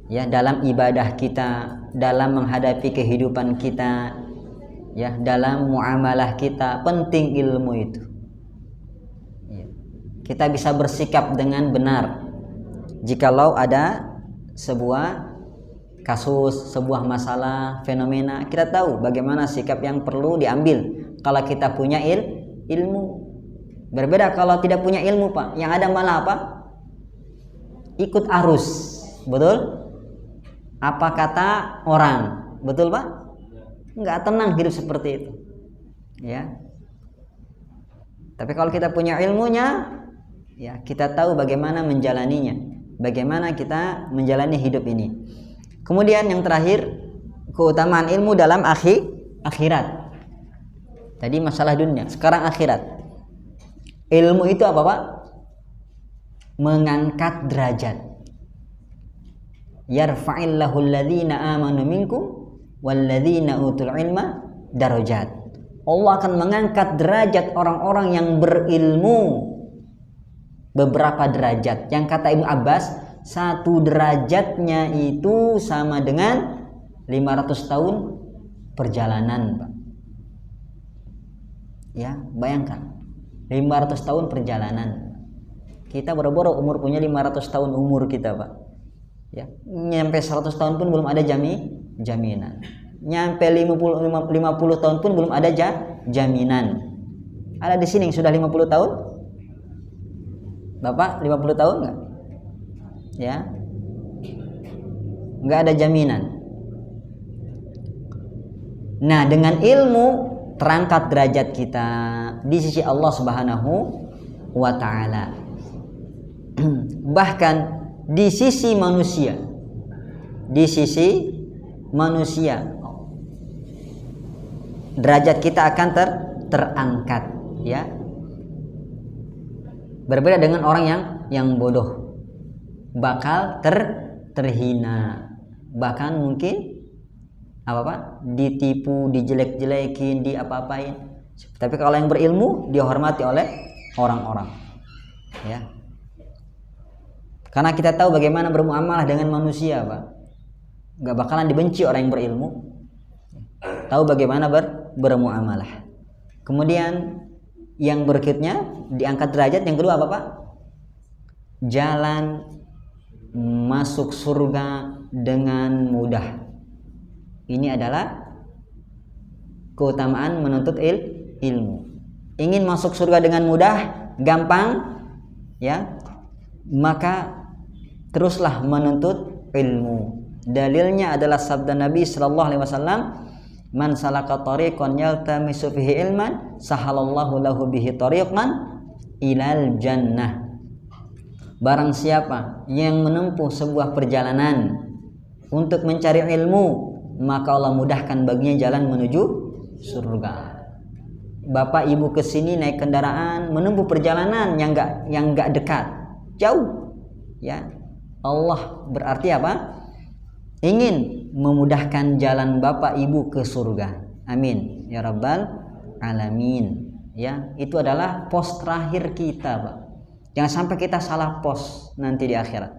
ya dalam ibadah kita, dalam menghadapi kehidupan kita, ya, dalam muamalah kita. Penting ilmu itu. Ya. Kita bisa bersikap dengan benar jikalau ada sebuah kasus, sebuah masalah, fenomena, kita tahu bagaimana sikap yang perlu diambil kalau kita punya ilmu. Berbeda kalau tidak punya ilmu, Pak. Yang ada malah apa? Ikut arus. Betul? Apa kata orang? Betul, Pak? Enggak tenang hidup seperti itu. Ya. Tapi kalau kita punya ilmunya, ya, kita tahu bagaimana menjalaninya. Bagaimana kita menjalani hidup ini. Kemudian yang terakhir, keutamaan ilmu dalam akhirat. Tadi masalah dunia, sekarang akhirat. Ilmu itu apa, Pak? Mengangkat derajat. Yarfa'illahu alladhina amanu minkum walladhina utul ilma darajat. Allah akan mengangkat derajat orang-orang yang berilmu beberapa derajat. Yang kata Ibnu Abbas, satu derajatnya itu sama dengan 500 tahun perjalanan, Pak. Ya, bayangkan 500 tahun perjalanan. Kita boro-boro umur punya 500 tahun umur kita, Pak. Ya, nyampe 100 tahun pun belum ada jaminan. Nyampe 50 tahun pun belum ada jaminan. Ada di sini yang sudah 50 tahun? Bapak 50 tahun enggak? Ya. Enggak ada jaminan. Nah, dengan ilmu terangkat derajat kita di sisi Allah Subhanahu wa taala. Bahkan di sisi manusia. Di sisi manusia derajat kita akan terangkat, ya. Berbeda dengan orang yang bodoh, bakal terhina, bahkan mungkin apa Pak? Ditipu, dijelek-jelekin, diapa-apain. Tapi kalau yang berilmu dihormati oleh orang-orang, ya. Karena kita tahu bagaimana bermuamalah dengan manusia, Pak. Gak bakalan dibenci orang yang berilmu. Tahu bagaimana bermuamalah. Kemudian yang berikutnya diangkat derajat. Yang kedua apa, Pak? Jalan masuk surga dengan mudah. Ini adalah keutamaan menuntut ilmu. Ingin masuk surga dengan mudah, gampang, ya, maka teruslah menuntut ilmu. Dalilnya adalah sabda Nabi sallallahu alaihi wasallam, "Man salaka tariqan yaltamisu fihi ilman, sahalallahu lahu bihi tariqan ilal jannah." Barang siapa yang menempuh sebuah perjalanan untuk mencari ilmu, maka Allah mudahkan baginya jalan menuju surga. Bapak ibu kesini naik kendaraan, menempuh perjalanan yang enggak dekat, jauh, ya. Allah berarti apa? Ingin memudahkan jalan bapak ibu ke surga. Amin ya rabbal alamin. Ya, itu adalah pos terakhir kita, Pak. Jangan sampai kita salah pos nanti di akhirat,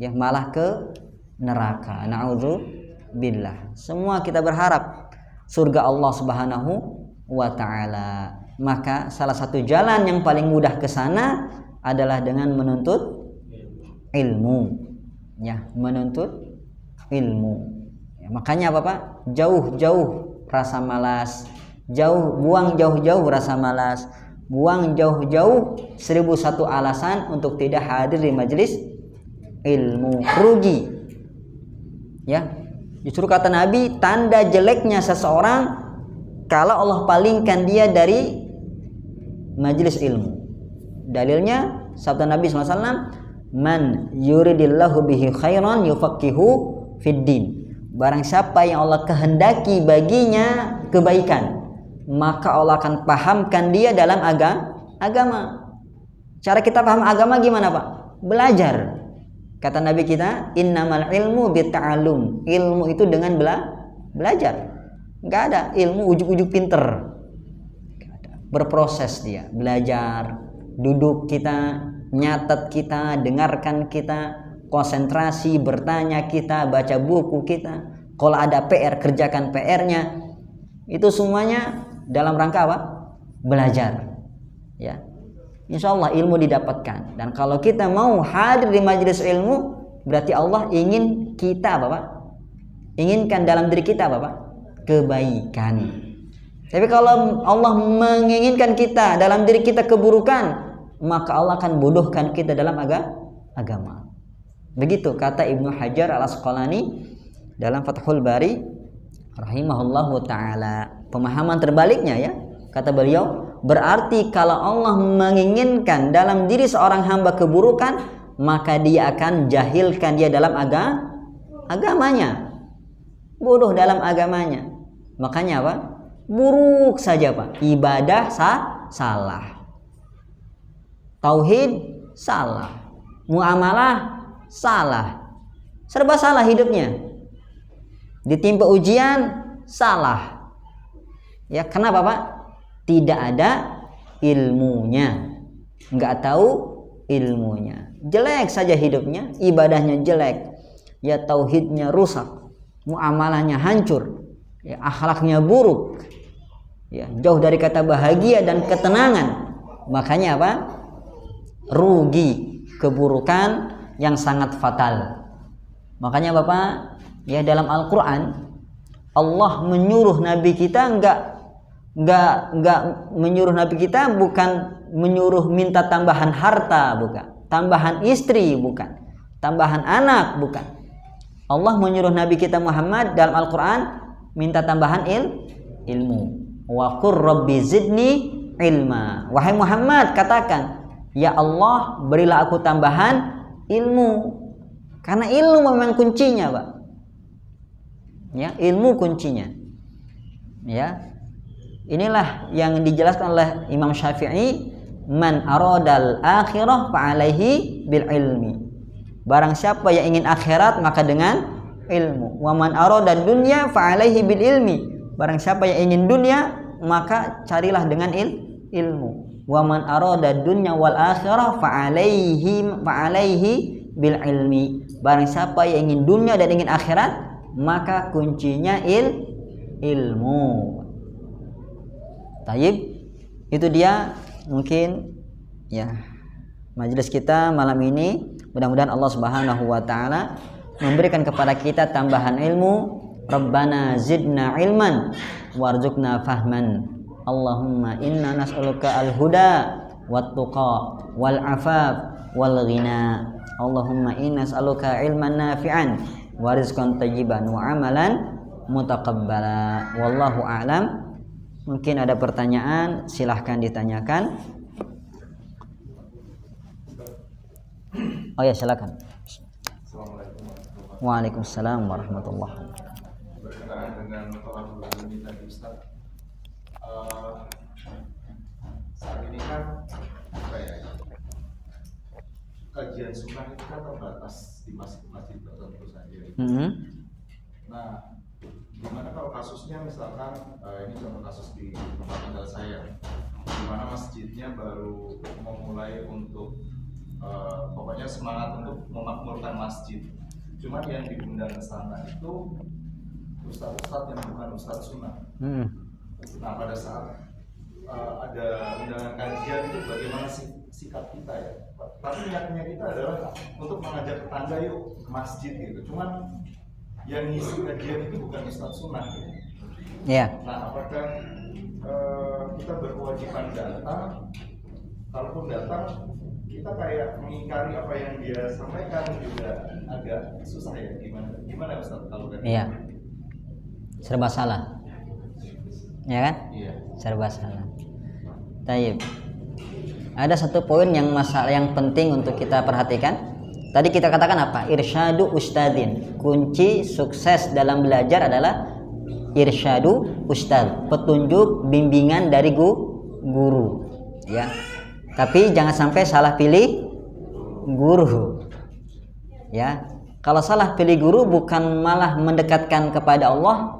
ya, malah ke neraka. Na'udzubillah. Semua kita berharap surga Allah Subhanahu wa taala. Maka salah satu jalan yang paling mudah ke sana adalah dengan menuntut ilmu, ya, menuntut ilmu, ya. Makanya apa, Pak? Jauh-jauh rasa malas, buang jauh-jauh rasa malas, buang jauh-jauh 1001 alasan untuk tidak hadir di majelis ilmu. Rugi, ya. Justru kata Nabi, tanda jeleknya seseorang kalau Allah palingkan dia dari majelis ilmu. Dalilnya sabda Nabi SAW, "Man yuridillahu bihi khairan yufaqihu fid din." Barang siapa yang Allah kehendaki baginya kebaikan, maka Allah akan pahamkan dia dalam agama. Cara kita paham agama gimana, Pak? Belajar. Kata Nabi kita, "Innamal ilmu bitta'allum." Ilmu itu dengan belajar. Enggak ada ilmu ujuk-ujuk pinter. Berproses dia, belajar, duduk kita, nyatet kita, dengarkan kita, konsentrasi, bertanya kita, baca buku kita. Kalau ada PR, kerjakan PR-nya. Itu semuanya dalam rangka apa? Belajar, ya. Insya Allah ilmu didapatkan. Dan kalau kita mau hadir di majelis ilmu, berarti Allah ingin kita apa, Pak? Inginkan dalam diri kita apa, Pak? Kebaikan. Tapi kalau Allah menginginkan kita dalam diri kita keburukan, maka Allah akan bodohkan kita dalam agama. Begitu kata Ibnu Hajar Al-Asqalani dalam Fathul Bari rahimahullahu taala. Pemahaman terbaliknya, ya, kata beliau, berarti kalau Allah menginginkan dalam diri seorang hamba keburukan, maka dia akan jahilkan dia dalam agamanya, bodoh dalam agamanya. Makanya apa? buruk saja Pak. Ibadah salah, tauhid salah, muamalah salah, serba salah hidupnya. Ditimpa ujian salah. Ya, kenapa Pak? Tidak ada ilmunya, nggak tahu ilmunya, jelek saja hidupnya, ibadahnya jelek, ya tauhidnya rusak, muamalahnya hancur, ya akhlaknya buruk, ya jauh dari kata bahagia dan ketenangan. Makanya apa? Rugi, keburukan yang sangat fatal. Makanya Bapak, ya dalam Al-Quran Allah menyuruh Nabi kita enggak menyuruh Nabi kita, bukan menyuruh minta tambahan harta, bukan, tambahan istri, bukan, tambahan anak, bukan. Allah menyuruh Nabi kita Muhammad dalam Al-Quran minta tambahan ilmu. Wa qur rabbi zidni ilma. Wahai Muhammad, katakan, ya Allah, berilah aku tambahan ilmu. Karena ilmu memang kuncinya Pak. Ya, ilmu kuncinya. Ya, inilah yang dijelaskan oleh Imam Syafi'i, man aradal akhirah fa'alaihi bil ilmi. Barang siapa yang ingin akhirat maka dengan ilmu. Wa man aradad dunya fa'alaihi bil ilmi. Barang siapa yang ingin dunia maka carilah dengan ilmu. Wa man aradad dunya wal akhirah fa'alaihi bil ilmi. Barang siapa yang ingin dunia dan ingin akhirat maka kuncinya ilmu. Taib, itu dia mungkin ya majelis kita malam ini. Mudah-mudahan Allah Subhanahu wa taala memberikan kepada kita tambahan ilmu. Rabbana zidna ilman warzuqna fahman. Allahumma inna nas'aluka al-huda wat-tuqa wal-afaf wal-ghina. Allahumma inna nas'aluka ilman nafi'an wa rizqan tayyiban wa amalan mutaqabbala. Wallahu a'lam. Mungkin ada pertanyaan, silahkan ditanyakan. Oh ya, silakan. Waalaikumsalam warahmatullahi wabarakatuh. Berkenaan dengan tolak ini tadi Ustaz, saat ini kan apa ya, kajian sunnah itu kan terbatas di masjid-masjid tertentu saja. Nah, gimana kalau kasusnya misalkan ini contoh kasus di tempat tinggal saya, di mana masjidnya baru memulai untuk pokoknya semangat untuk memakmurkan masjid. Cuman yang diundang ke sana itu ustadz-ustadz yang bukan ustadz sunnah. Nah, pada saat ada undangan kajian itu bagaimana sikap kita ya? Tapi niatnya kita adalah untuk mengajak tetangga yuk ke masjid gitu. Cuman yang ngisi kajian itu bukan ustadz sunnah gitu. Yeah. Nah, apakah kita berkewajiban datang? Kalaupun datang, kita kayak mengingkari apa yang dia sampaikan juga agak susah ya. Gimana Ustaz kalau kan? Iya. Serba salah. Ya kan? Iya. Serba salah. Taib. Ada satu poin yang masalah yang penting untuk kita perhatikan. Tadi kita katakan apa? Irsyadu ustadzin. Kunci sukses dalam belajar adalah irsyadu ustadz, petunjuk bimbingan dari guru. Ya. Tapi jangan sampai salah pilih guru. Ya. Kalau salah pilih guru bukan malah mendekatkan kepada Allah,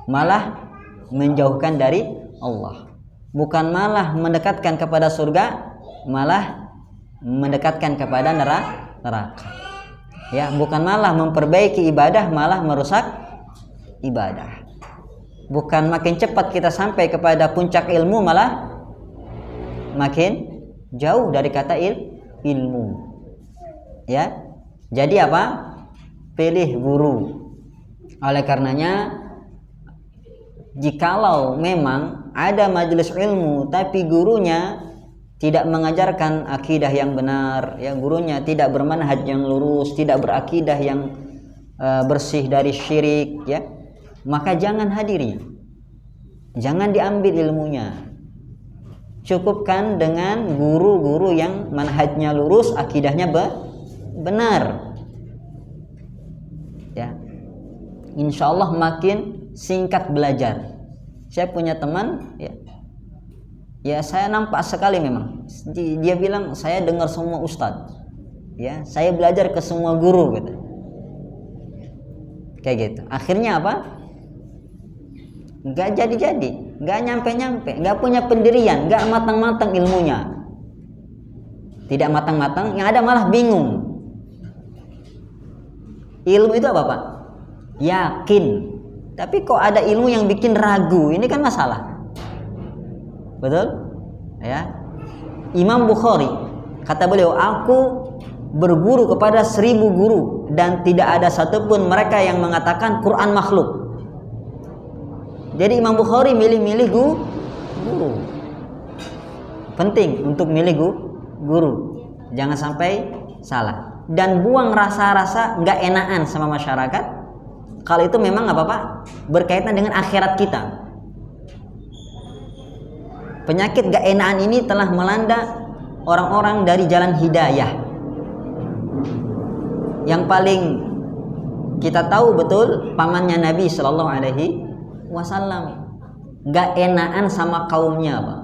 malah menjauhkan dari Allah. Bukan malah mendekatkan kepada surga, malah mendekatkan kepada neraka. Ya, bukan malah memperbaiki ibadah, malah merusak ibadah. Bukan makin cepat kita sampai kepada puncak ilmu, malah makin jauh dari kata ilmu. Ya. Jadi apa? Pilih guru. Oleh karenanya, jikalau memang ada majelis ilmu tapi gurunya tidak mengajarkan akidah yang benar, ya gurunya tidak bermanhaj yang lurus, tidak berakidah yang bersih dari syirik, ya, maka jangan hadiri. Jangan diambil ilmunya. Cukupkan dengan guru-guru yang manhajnya lurus, akidahnya benar. Ya. Insya Allah makin singkat belajar. Saya punya teman, ya saya nampak sekali memang. Dia bilang saya dengar semua ustadz, ya saya belajar ke semua guru gitu. Kayak gitu. Akhirnya apa? Nggak jadi-jadi, nggak nyampe-nyampe, nggak punya pendirian, nggak matang-matang ilmunya. Tidak matang-matang, yang ada malah bingung. Ilmu itu apa, Pak? Yakin. Tapi kok ada ilmu yang bikin ragu? Ini kan masalah. Betul? Ya. Imam Bukhari kata beliau, aku berguru kepada 1000 guru dan tidak ada satupun mereka yang mengatakan Quran makhluk. Jadi Imam Bukhari milih-milih guru. Penting untuk milih guru. Jangan sampai salah. Dan buang rasa-rasa nggak enakan sama masyarakat. Kalau itu memang nggak apa-apa, berkaitan dengan akhirat kita. Penyakit nggak enakan ini telah melanda orang-orang dari jalan hidayah. Yang paling kita tahu betul pamannya Nabi Shallallahu Alaihi Wasallam nggak enakan sama kaumnya, Pak.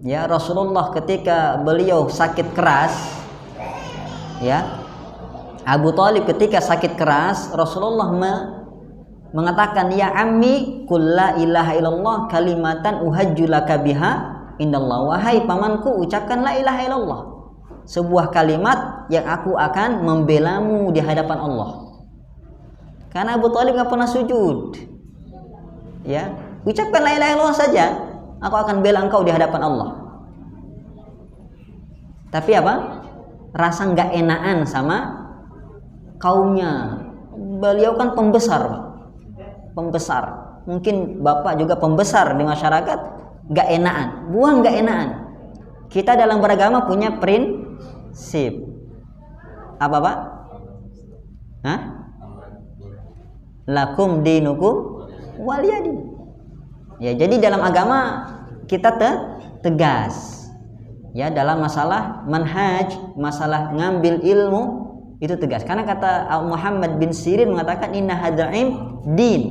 Ya, Rasulullah ketika beliau sakit keras, ya, Abu Thalib ketika sakit keras, Rasulullah mengatakan, ya ammi qul la ilaha illallah kalimatan uhajjulaka biha indallah. Wahai pamanku, ucapkan la ilaha illallah, sebuah kalimat yang aku akan membelamu di hadapan Allah. Karena Abu Thalib nggak pernah sujud, ya, ucapkan la ilaha illallah saja, aku akan bela engkau di hadapan Allah. Tapi apa? Rasa nggak enakan sama kaumnya. Beliau kan pembesar, Pak. Pembesar. Mungkin Bapak juga pembesar di masyarakat, nggak enakan. Buang nggak enakan. Kita dalam beragama punya prinsip. Apa, Pak? Hah? Lakum dinukum waliyadin. Ya, jadi dalam agama kita tegas. Ya, dalam masalah manhaj, masalah ngambil ilmu itu tegas. Karena kata Muhammad bin Sirin mengatakan inna hadza'im din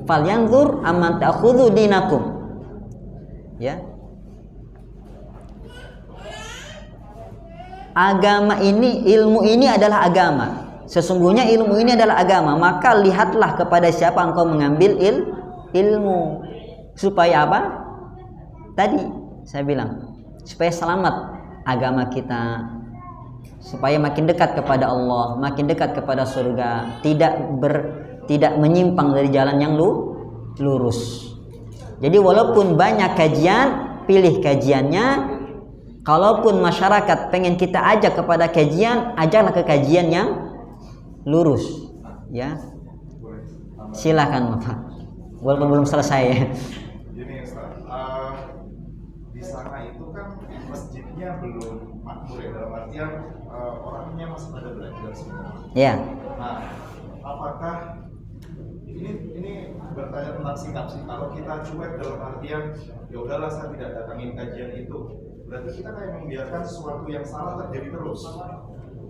falyanzur amman ta'khudhu dinakum. Ya. Agama ini, ilmu ini adalah agama. Sesungguhnya ilmu ini adalah agama, maka lihatlah kepada siapa engkau mengambil ilmu. Supaya apa? Tadi saya bilang, supaya selamat agama kita, supaya makin dekat kepada Allah, makin dekat kepada surga, tidak menyimpang dari jalan yang lurus. Jadi walaupun banyak kajian, pilih kajiannya. Kalaupun masyarakat pengen kita ajak kepada kajian, ajaklah ke kajian yang lurus, ya. Silakan, Bapak. Walaupun belum selesai ya. Gini, Ustaz, di sana itu kan masjidnya belum makmur ya, dalam artian orangnya masih pada belajar semua. Ya. Nah, apakah ini bertanya tentang sikap sih. Kalau kita cuek dalam artian ya udahlah saya tidak datangin kajian itu, berarti kita kayak membiarkan sesuatu yang salah terjadi terus.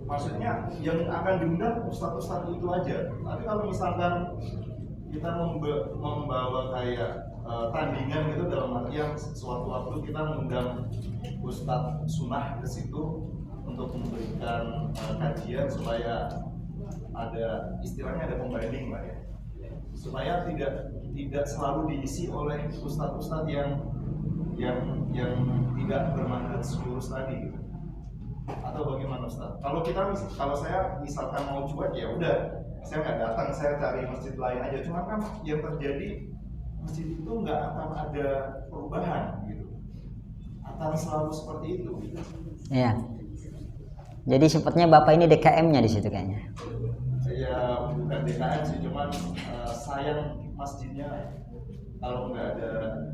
Maksudnya yang akan diundang ustadz-ustadz itu aja. Tapi kalau misalkan kita membawa kayak tandingan gitu, dalam artian suatu waktu kita mengundang ustadz sunnah ke situ untuk memberikan kajian supaya ada istilahnya ada pembanding lah ya, supaya tidak selalu diisi oleh ustadz-ustadz yang tidak bermanhaj lurus tadi, atau bagaimana Ustaz? Kalau saya misalkan mau cuek ya udah, saya nggak datang, saya cari masjid lain aja. Cuma kan yang terjadi masjid itu nggak akan ada perubahan gitu, akan selalu seperti itu. Ya. Jadi sepertinya Bapak ini DKM-nya di situ kayaknya. Saya bukan DKM sih, cuman sayang masjidnya kalau nggak ada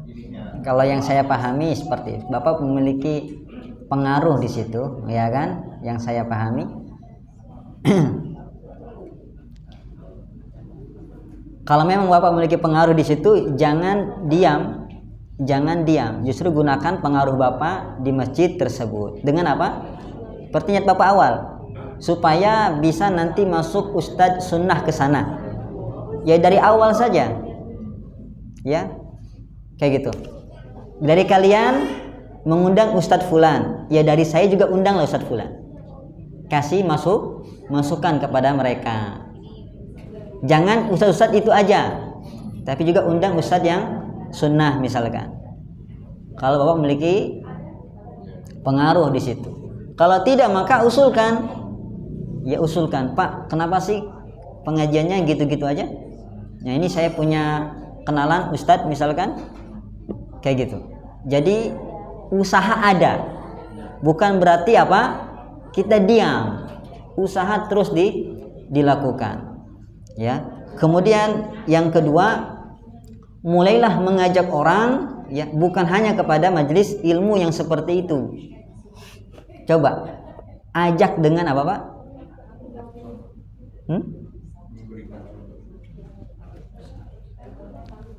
ininya. Kalau yang saya pahami seperti Bapak memiliki pengaruh di situ, ya kan? Yang saya pahami. Kalau memang Bapak memiliki pengaruh di situ, jangan diam. Justru gunakan pengaruh Bapak di masjid tersebut. Dengan apa? Seperti niat Bapak awal, supaya bisa nanti masuk ustadz sunnah ke sana. Ya dari awal saja. Ya, kayak gitu. Dari kalian mengundang Ustadz Fulan, ya dari saya juga undanglah Ustadz Fulan. Kasih masukan kepada mereka. Jangan ustadz-ustadz itu aja, tapi juga undang ustadz yang sunnah misalkan. Kalau Bapak memiliki pengaruh di situ. Kalau tidak maka usulkan. Ya usulkan, Pak, kenapa sih pengajiannya gitu-gitu aja? Nah, ini saya punya kenalan ustadz misalkan. Kayak gitu. Jadi usaha ada. Bukan berarti apa? Kita diam. Usaha terus dilakukan. Ya. Kemudian yang kedua, mulailah mengajak orang, ya, bukan hanya kepada majelis ilmu yang seperti itu. Coba ajak dengan apa, Pak?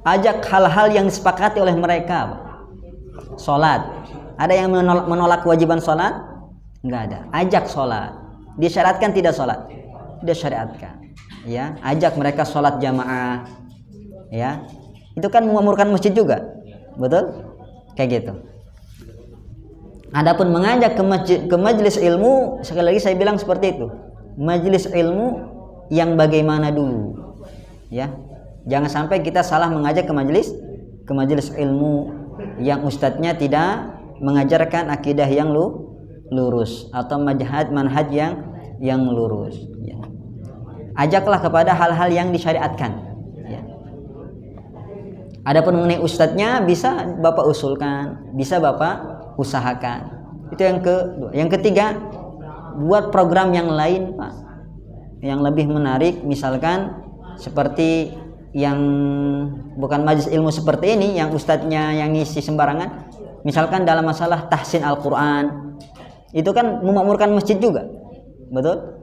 Ajak hal-hal yang disepakati oleh mereka, Pak. Sholat, ada yang menolak kewajiban sholat? Enggak ada. Ajak sholat. Disyaratkan tidak sholat? Disyariatkan. Ya, ajak mereka sholat jamaah. Ya, itu kan memamurkan masjid juga, betul? Kayak gitu. Adapun mengajak ke majelis ilmu, sekali lagi saya bilang seperti itu. Majelis ilmu yang bagaimana dulu, ya. Jangan sampai kita salah mengajak ke majelis ilmu yang ustadznya tidak mengajarkan akidah yang lurus atau manhaj yang lurus. Ya. Ajaklah kepada hal-hal yang disyariatkan. Ya. Adapun mengenai ustadznya bisa Bapak usulkan, bisa Bapak usahakan. Itu yang kedua. Yang ketiga, buat program yang lain, Pak, yang lebih menarik, misalkan seperti yang bukan majelis ilmu seperti ini, yang ustadznya yang ngisi sembarangan. Misalkan dalam masalah tahsin Al-Quran, itu kan memakmurkan masjid juga, betul?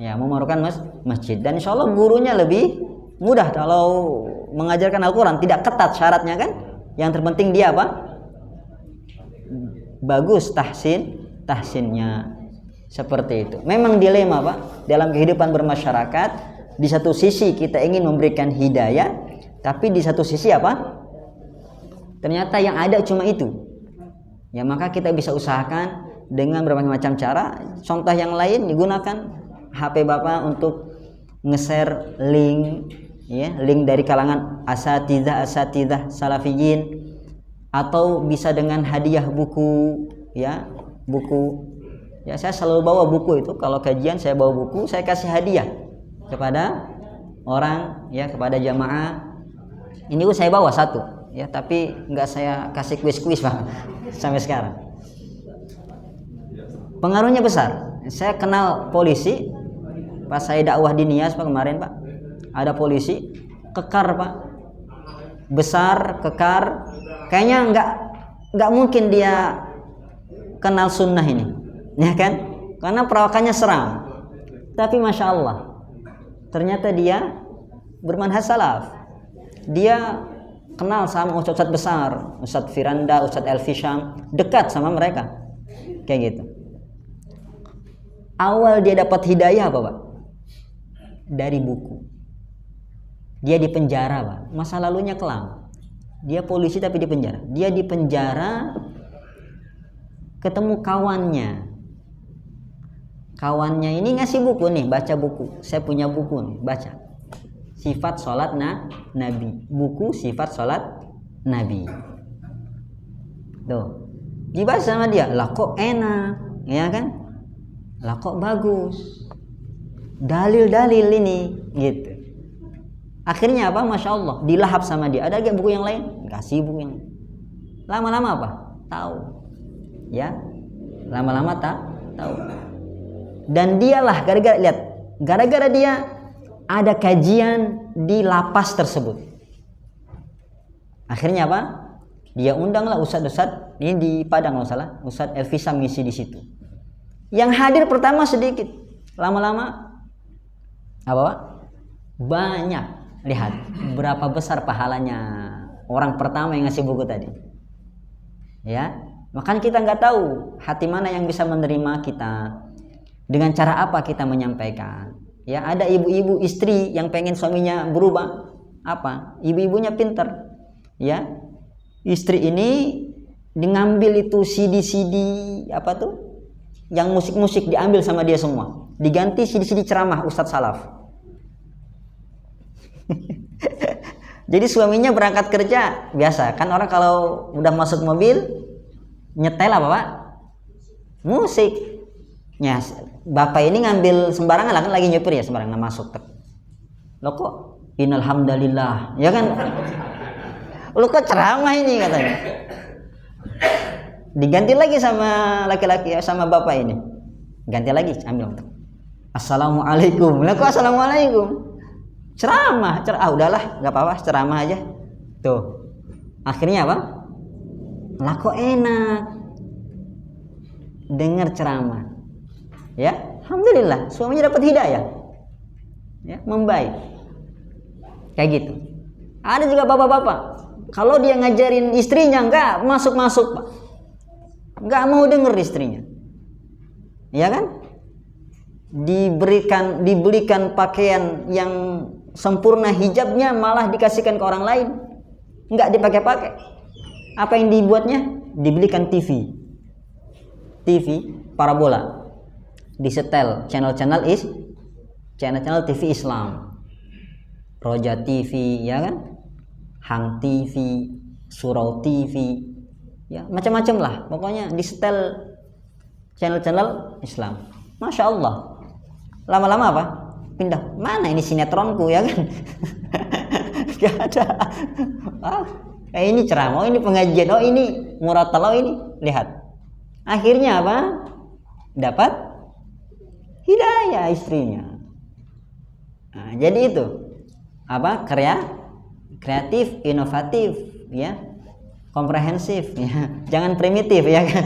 Ya, memakmurkan masjid. Dan insya Allah gurunya lebih mudah kalau mengajarkan Al-Quran, tidak ketat syaratnya kan. Yang terpenting dia apa? Bagus tahsinnya. Seperti itu. Memang dilema, Pak, dalam kehidupan bermasyarakat. Di satu sisi kita ingin memberikan hidayah, tapi di satu sisi apa? Ternyata yang ada cuma itu. Ya, maka kita bisa usahakan dengan berbagai macam cara. Contoh yang lain, digunakan HP Bapak untuk nge-share link, ya, link dari kalangan asatidzah salafiyin, atau bisa dengan hadiah buku, ya, buku. Ya, saya selalu bawa buku itu. Kalau kajian saya bawa buku, saya kasih hadiah kepada orang, ya, kepada jamaah. Ini saya bawa satu, ya, tapi nggak saya kasih kuis-kuis, Pak, sampai sekarang. Pengaruhnya besar. Saya kenal polisi pas saya dakwah di Nias, Pak, kemarin, Pak. Ada polisi kekar, Pak, besar, kekar. Kayaknya nggak mungkin dia kenal sunnah ini, ya kan? Karena perawakannya seram. Tapi masya Allah, ternyata dia bermanhaj salaf. Dia kenal sama ustadz besar, Ustadz Firanda, Ustadz Elfi Syam, dekat sama mereka, kayak gitu. Awal dia dapat hidayah apa, Pak? Dari buku. Dia di penjara, Pak. Masa lalunya kelam. Dia polisi tapi di penjara. Dia di penjara ketemu kawannya. Kawannya ini ngasih buku nih, baca buku. Saya punya buku nih, baca. Sifat sholat Nabi. Buku sifat sholat Nabi. Tuh. Dibaca sama dia, lah kok enak, ya kan? Lah kok bagus. Dalil-dalil ini, gitu. Akhirnya apa? Masya Allah, dilahap sama dia. Ada lagi buku yang lain? Kasih buku yang lain. Lama-lama apa? Tahu. Ya, lama-lama tahu. Dan dialah gara-gara dia ada kajian di lapas tersebut. Akhirnya apa? Dia undanglah ustadz ini di Padang kalau salah, Ustadz Elfi Syam ngisi di situ. Yang hadir pertama sedikit, lama-lama apa, Pak? Banyak. Lihat berapa besar pahalanya orang pertama yang ngasih buku tadi. Ya, makanya kita nggak tahu hati mana yang bisa menerima kita, dengan cara apa kita menyampaikan. Ya, ada ibu-ibu istri yang pengen suaminya berubah. Apa? Ibu-ibunya pintar. ya, istri ini ngambil itu CD apa tuh, yang musik-musik diambil sama dia semua, diganti CD ceramah Ustadz Salaf. Jadi suaminya berangkat kerja biasa kan, orang kalau udah masuk mobil nyetel apa Pak? Musik. Ya, bapak ini ngambil sembarangan lah, kan lagi nyupir ya, sembarangan masuk. Loh kok innalhamdalillah, ya kan? Lu kok ceramah ini katanya. Diganti lagi sama laki-laki, sama bapak ini. Ganti lagi, ambil. Assalamualaikum. Lah kok assalamualaikum? Ceramah, udahlah, nggak apa-apa, ceramah aja. Tuh. Akhirnya apa? Lah kok enak dengar ceramah. Ya, alhamdulillah, suaminya dapat hidayah. Ya, membaik. Kayak gitu. Ada juga bapak-bapak, kalau dia ngajarin istrinya nggak masuk-masuk, Pak. Nggak mau denger istrinya. Ya kan? Dibelikan pakaian yang sempurna, hijabnya malah dikasihkan ke orang lain, nggak dipakai-pakai. Apa yang dibuatnya? Dibelikan TV parabola, disetel channel TV Islam, Roja TV, ya kan, Hang TV, Surau TV, ya macam-macam lah, pokoknya disetel channel Islam. Masya Allah, lama-lama apa? Pindah, mana ini sinetronku, ya kan? Gak ada. Ini ceramah, ini pengajian, oh ini muratalah, ini lihat. Akhirnya apa? Dapat hidayah istrinya. Nah, jadi itu apa? Kreatif, inovatif, ya, komprehensif, ya. Jangan primitif, ya kan?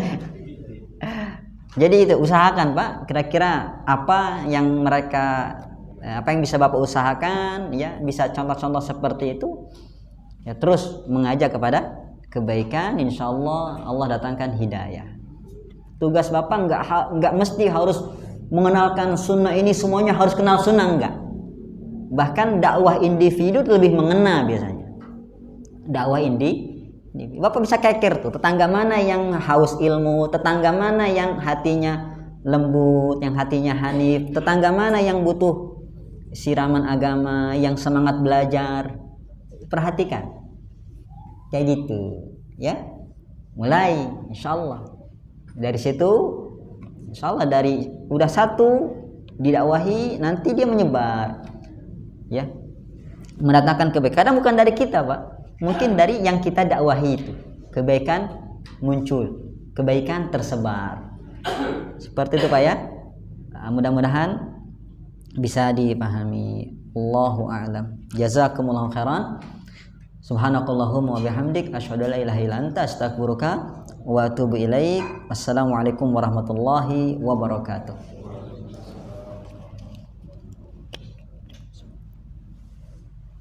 Jadi itu usahakan Pak. Kira-kira apa yang bisa Bapak usahakan, ya, bisa contoh-contoh seperti itu, ya, terus mengajak kepada kebaikan, insya Allah datangkan hidayah. Tugas Bapak nggak mesti harus mengenalkan sunnah, ini semuanya harus kenal sunnah, enggak. Bahkan dakwah individu lebih mengena biasanya. Dakwah individu, Bapak bisa keker tuh, tetangga mana yang haus ilmu, tetangga mana yang hatinya lembut, yang hatinya hanif, tetangga mana yang butuh siraman agama, yang semangat belajar. Perhatikan kayak gitu, ya. Mulai insyaallah dari situ, insyaallah dari udah satu didakwahi, nanti dia menyebar, ya, mendatangkan kebaikan. Kadang bukan dari kita Pak, mungkin dari yang kita dakwahi itu kebaikan muncul, kebaikan tersebar. Seperti itu Pak, ya. Mudah-mudahan bisa dipahami. Allahu a'lam. Jazakumullahu khairan. Subhanakallahumma wa bihamdik asyhadu an la ilaha illa anta astaghfiruka wa atubu ilaik. Assalamualaikum warahmatullahi wabarakatuh.